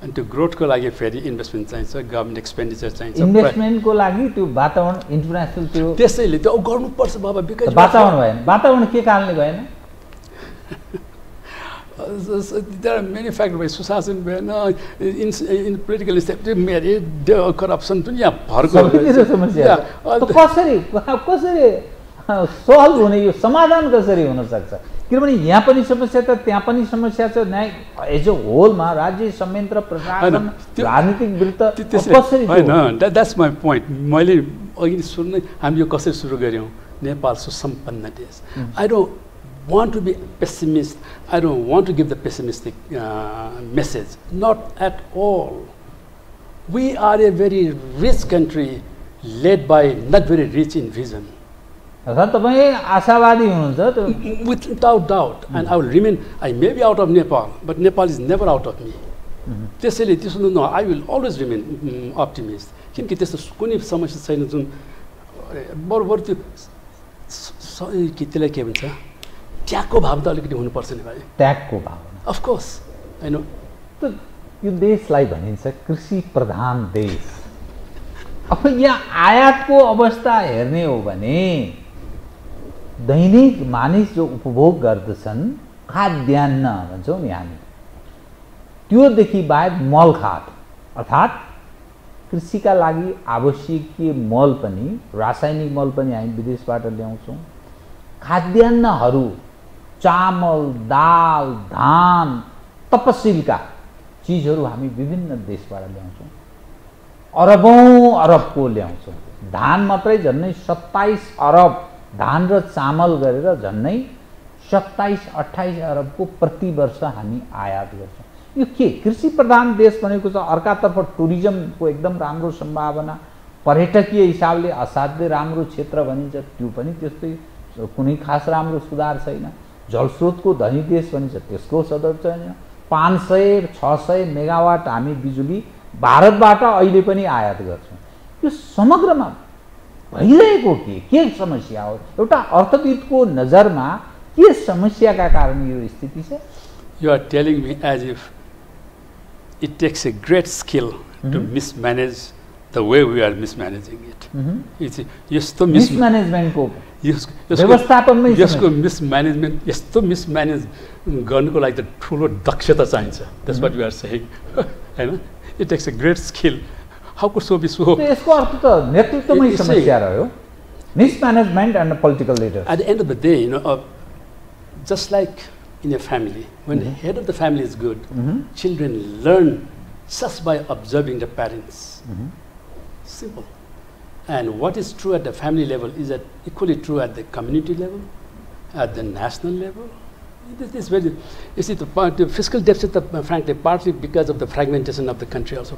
And to growth को लागि फेरि इन्भेस्टमेन्ट चाहिन्छ गभर्नमेन्ट एक्सपेन्डिचर चाहिन्छ इन्भेस्टमेन्ट को लागि त्यो वातावरण इन्टरनेशनल त्यो त्यसैले त्यो गर्नुपर्छ बाबा बिकज वातावरण के कारणले भएन there are many factors सुशासन भएन in political step merit corruption दुनिया भरको समस्या कसरी सल्भ हुने यो समाधान कसरी हुन सक्छ किनभने यहाँ पनि समस्या छ त्यहाँ पनि समस्या छ न्याय एज अ होलमा राज्य संयन्त्र प्रशासन राजनीतिक वृत्त कसरी हैन द्याट्स माई पोइन्ट मैले अघि सुन्नै हामी यो कसरी सुरु गर्यौं नेपाल सुसम्पन्न देश I don't want to be pessimist. I don't want to give the pessimistic message. Not at all. We are a very rich country led by not very rich in vision. तपाईँ आशावादी हुनुहुन्छ Without doubt. And I will remain, I may be out of Nepal, but Nepal is never out of me. त्यसैले त्यसो न I will always remain optimist. किनकि त्यस्तो कुनै समस्या छैन जुन बरबर त्यो त्यसलाई के भन्छ ट्यागको भाव त अलिकति हुनुपर्छ नि भाइ ट्यागको भावना अफ कोर्स हैन त यो देशलाई भनिन्छ कृषि प्रधान देश अब यहाँ आयातको अवस्था हेर्ने हो भने दैनिक मानिस जो उपभोग गर्दछन् खाद्यान्न भन्छौँ नि हामी त्योदेखि बाहेक मल खाद अर्थात् कृषिका लागि आवश्यकीय मल पनि रासायनिक मल पनि हामी विदेशबाट ल्याउँछौँ खाद्यान्नहरू चामल दाल धान तपसिलका चीजहरू हामी विभिन्न देशबाट ल्याउँछौँ अरबौं अरबको ल्याउँछौँ धान मात्रै झन्नै 27 अरब धान र चामल गरेर झन्नै 27-28 अरबको प्रति वर्ष हामी आयात गर्छौँ यो के कृषि प्रधान देश भनेको छ अर्कातर्फ टुरिज्मको एकदम राम्रो सम्भावना पर्यटकीय हिसाबले असाध्यै राम्रो क्षेत्र भनिन्छ त्यो पनि त्यस्तै कुनै खास राम्रो सुधार छैन जलस्रोतको धनी देश भनिन्छ त्यसको सदर छैन 500-600 मेगावाट हामी बिजुली भारतबाट अहिले पनि आयात गर्छौँ यो समग्रमा भइरहेको के समस्या हो एउटा अर्थविदको नजरमा के समस्याका कारण यो स्थिति छ You are telling me as if it takes a great skill to mismanage the way we are mismanaging it. It's यस्तो mismanagement को व्यवस्थापनमै यसको mismanagement यस्तो mismanage गर्नुको लागि त ठुलो दक्षता चाहिन्छ. That's what we are saying. हैन it takes a great skill. How could so be so? यसको अर्थ त नेतृत्वमै समस्या रह्यो. Mismanagement and political leaders. At the end of the day, you know, just like in a family, when the head of the family is good, children learn just by observing the parents. Simple. And what is true at the family level is that equally true at the community level, at the national level. This is very, you see, the fiscal deficit, frankly, partly because of the fragmentation of the country also.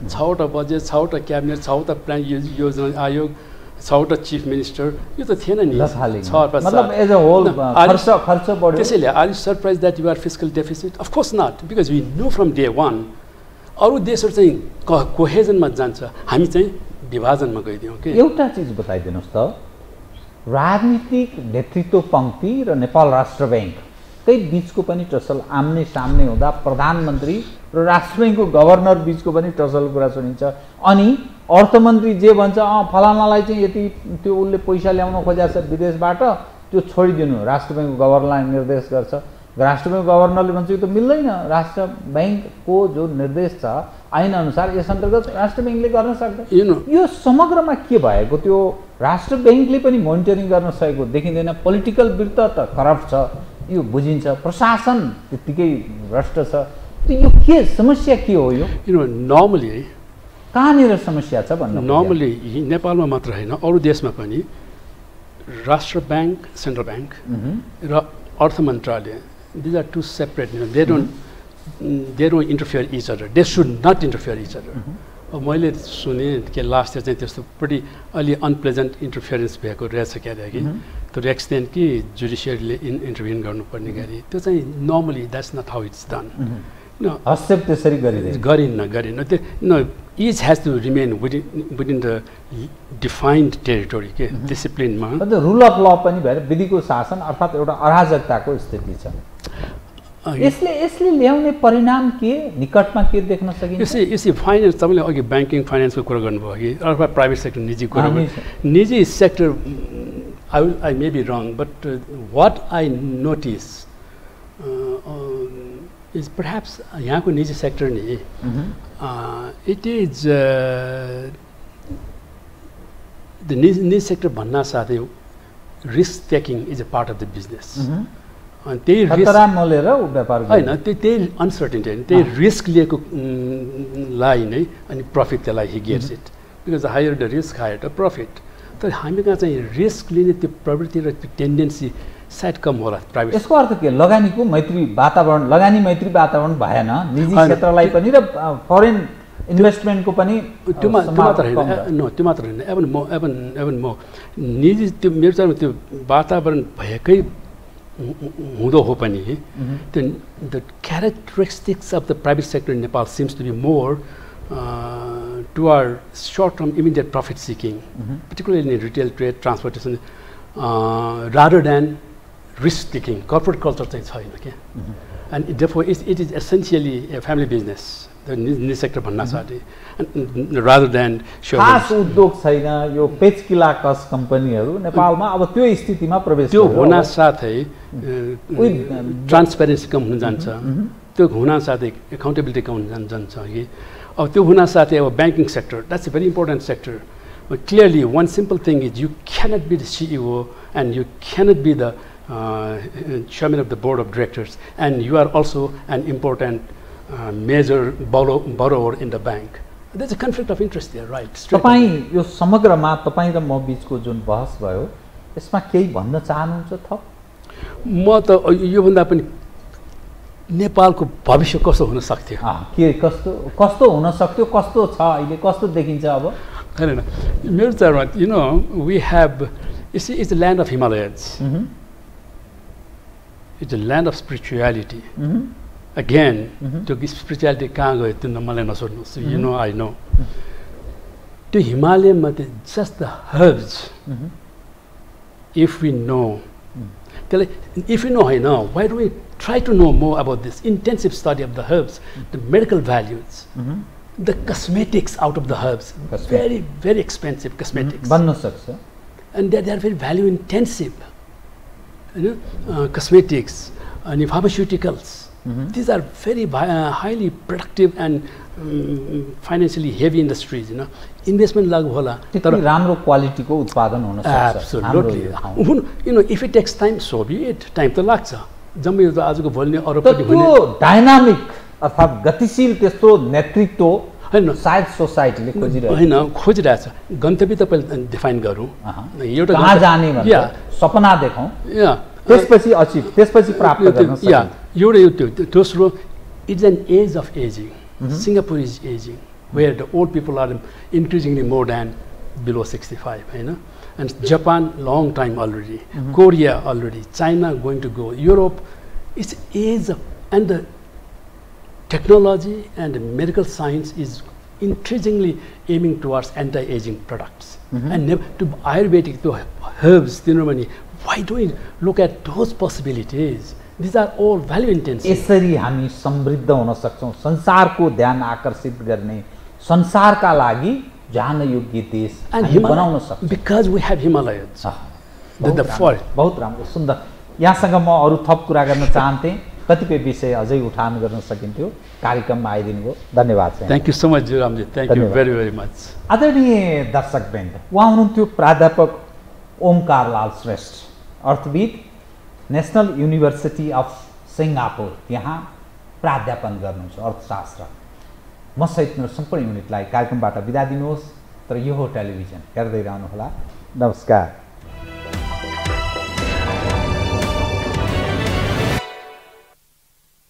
Chauhan budget, Chauhan cabinet, Chauhan plan yojana ayog, Chauhan chief minister, you the थिएन नि मतलब as a whole खर्च बढ्यो त्यसैले are you surprised that you are fiscal deficit? Of course not, because we know from day one अरु देशहरु चाहिँ कोहेजनमा जान्छ हामी चाहिँ विभाजनमा गइदियौ के एउटा चीज बताइदिनुस् त राजनीतिक नेतृत्व पंक्ति र नेपाल राष्ट्र बैंक कै बीचको पनि टसल आम्ने सामने हुँदा प्रधानमन्त्री र राष्ट्र बैंकको गभर्नर बीचको पनि टसल कुरा सुनिन्छ अनि अर्थमन्त्री जे भन्छ फलानालाई चाहिँ यति त्यो उले पैसा ल्याउन खोजेछ विदेशबाट त्यो छोडिदिनु राष्ट्र बैंकको गभर्नरलाई निर्देश गर्छ राष्ट्र बैंक गभर्नरले भन्छ यो त मिल्दैन राष्ट्र बैंकको जो निर्देश छ ऐन अनुसार यस अन्तर्गत राष्ट्र बैंकले गर्न सक्दैन यो समग्रमा के भएको त्यो राष्ट्र बैंकले पनि मोनिटरिङ गर्न सकेको देखिँदैन पोलिटिकल वित्त त करप्ट छ यो बुझिन्छ प्रशासन त्यतिकै भ्रष्ट छ यो के समस्या के हो यो नर्मली कहाँनिर समस्या छ भन्नु नर्मली नेपालमा मात्र हैन अरु देशमा पनि राष्ट्र बैंक सेन्ट्रल बैंक र अर्थ मन्त्रालय these are two separate, you know, they don't interfere each other. They should not interfere each other. मैले सुने कि लास्ट इयर चाहिँ त्यस्तो pretty अलि अनप्लेजेन्ट इन्टरफियरेन्स भएको रहेछ क्या कि to the extent कि जुडिसियरीले इन्टरभ्युन गर्नुपर्ने गरी त्यो चाहिँ normally that's not how it's done हस्तक्षेप त्यसरी गरिन्न त्यो no each has to remain within the defined territory के डिसिप्लिनमा रुल अफ ल पनि भएर विधिको शासन अर्थात् एउटा अराजकताको स्थिति छ यसले ल्याउने परिणाम के निकटमा के देख्न सकिन्छ यसै फाइनान्स तपाईले अघि बैंकिङ फाइनान्सको कुरा गर्नुभयो कि अथवा प्राइभेट सेक्टर निजी कुरा निजी sector I may be wrong but what I notice is perhaps यहाँको निजी सेक्टर नि it is the niche sector भन्ना साथै risk taking is a part of the business and they खतरा मोलेर व्यापार हैन त्यही अनसर्टेनिटी हैन त्यही रिस्क लिएको लाई नै अनि प्रॉफिट त्यसलाई he gets it because the higher the risk higher the profit तर हामी कहाँ चाहिँ रिस्क लिने त्यो प्रवृत्ति र त्यो टेन्डेन्सी सायद कम होला प्राइभेट। यसको अर्थ के लगानीको मैत्री वातावरण लगानी मैत्री वातावरण भएन निजी क्षेत्रलाई पनि र फरेन इन्भेस्टमेन्टको पनि त्यो मात्र हैन त्यो मात्र हैन एभन म निजी त्यो मेरो चाहिँ त्यो वातावरण भएकै हुँदो हो पनि the characteristics of the private sector in Nepal seems to be more toward short-term immediate profit seeking, particularly in retail trade, transportation, rather than risk taking. Corporate culture चाहिँ छैन के, and therefore it is essentially a family business. The niche sector भन्ना साथै, rather than खास उद्योग छैन यो पेचकिला कस कम्पनीहरू नेपालमा अब त्यो स्थितिमा प्रवेश त्यो हुन साथै ट्रान्सपेरेन्सी कम हुन जान्छ, त्यो हुन साथै एकाउन्टेबिलिटी कम हुन जान्छ कि अब त्यो हुन साथै अब banking sector that's a very important sector. Clearly one simple thing is you cannot be the CEO and you cannot be the chairman of the board of directors, and you are also an important major borrower in the bank. There's a conflict of interest there, right? तपाईं यो समग्रमा तपाईं र म बीचको जुन बहस भयो यसमा केही भन्न चाहनुहुन्छ थप? म त यो भन्दा पनि नेपालको भविष्य कस्तो हुन सक्थ्यो, के कस्तो हुन सक्थ्यो, कस्तो छ अहिले, कस्तो देखिन्छ अब? हैन मेरो चाहिँ you know we have it's the land of Himalayas. It's a land of spirituality. Again, to give spirituality कहाँ गयो त्यो मलाई नसोध्नुहोस्, you know I know. त्यो हिमालयमा just the herbs, if we know, if we know हैन, why do we try to know more about this intensive study of the herbs, the medical values, the cosmetics out of the herbs, very very expensive cosmetics, बन्न सक्छ, and they are very value intensive, you know, cosmetics and pharmaceuticals. These are very highly productive and financially heavy industries, you know. Investment लागु होला तर राम्रो क्वालिटीको उत्पादन हुन सक्छ. Absolutely. You know, if it takes time, so be it. Time त लाग्छ. जम्मै यो आजको भोलि अरबपति हुने त्यो डायनामिक अर्थात गतिशील त्यस्तो नेतृत्व हैन सायद सोसाइटीले खोजिरहेछ. हैन खोजिरहेछ. गन्तव्य त पहिले डिफाइन गरौँ. एउटा कहाँ जाने भनेर सपना देखौँ. त्यसपछि अचिभ, त्यसपछि प्राप्त गर्न सक्छ. एउटा दोस्रो, it's an age of aging. Singapore is aging, where the old people are increasingly more than below 65, you know. And Japan, long time already. Korea already. China going to go. Europe, it's age of, and the technology and the medical science is increasingly aiming towards anti-aging products. And to Ayurvedic, to herbs, why do we look at those possibilities? These are all value intensive. यसरी हामी समृद्ध हुन सक्छौं, संसारको ध्यान आकर्षित गर्ने, संसारका लागि जान योग्य देश हामी बनाउन सक्छौं. Because we have Himalayas. The forest. बहुत राम्रो, सुन्दर. यहाँसँग म अरु थप कुरा गर्न चाहन्थे, कतिपय विषय अझै उठान गर्न सकिन्थ्यो. कार्यक्रममा आइदिनु भयो, धन्यवाद छ. Thank you so much, Jibram ji. Thank you very very much. आदरणीय दर्शकवृन्द, उहाँ हुनुहुन्थ्यो प्राध्यापक ओमकार लाल श्रेष्ठ, अर्थविद, नेशनल युनिभर्सिटी अफ सिङ्गापुर, यहाँ प्राध्यापन गर्नुहुन्छ अर्थशास्त्र. म सहित मेरो सम्पूर्ण युनिटलाई कार्यक्रमबाट बिदा दिनुहोस्, तर यो हो टेलिभिजन हेर्दै रहनुहोला. नमस्कार.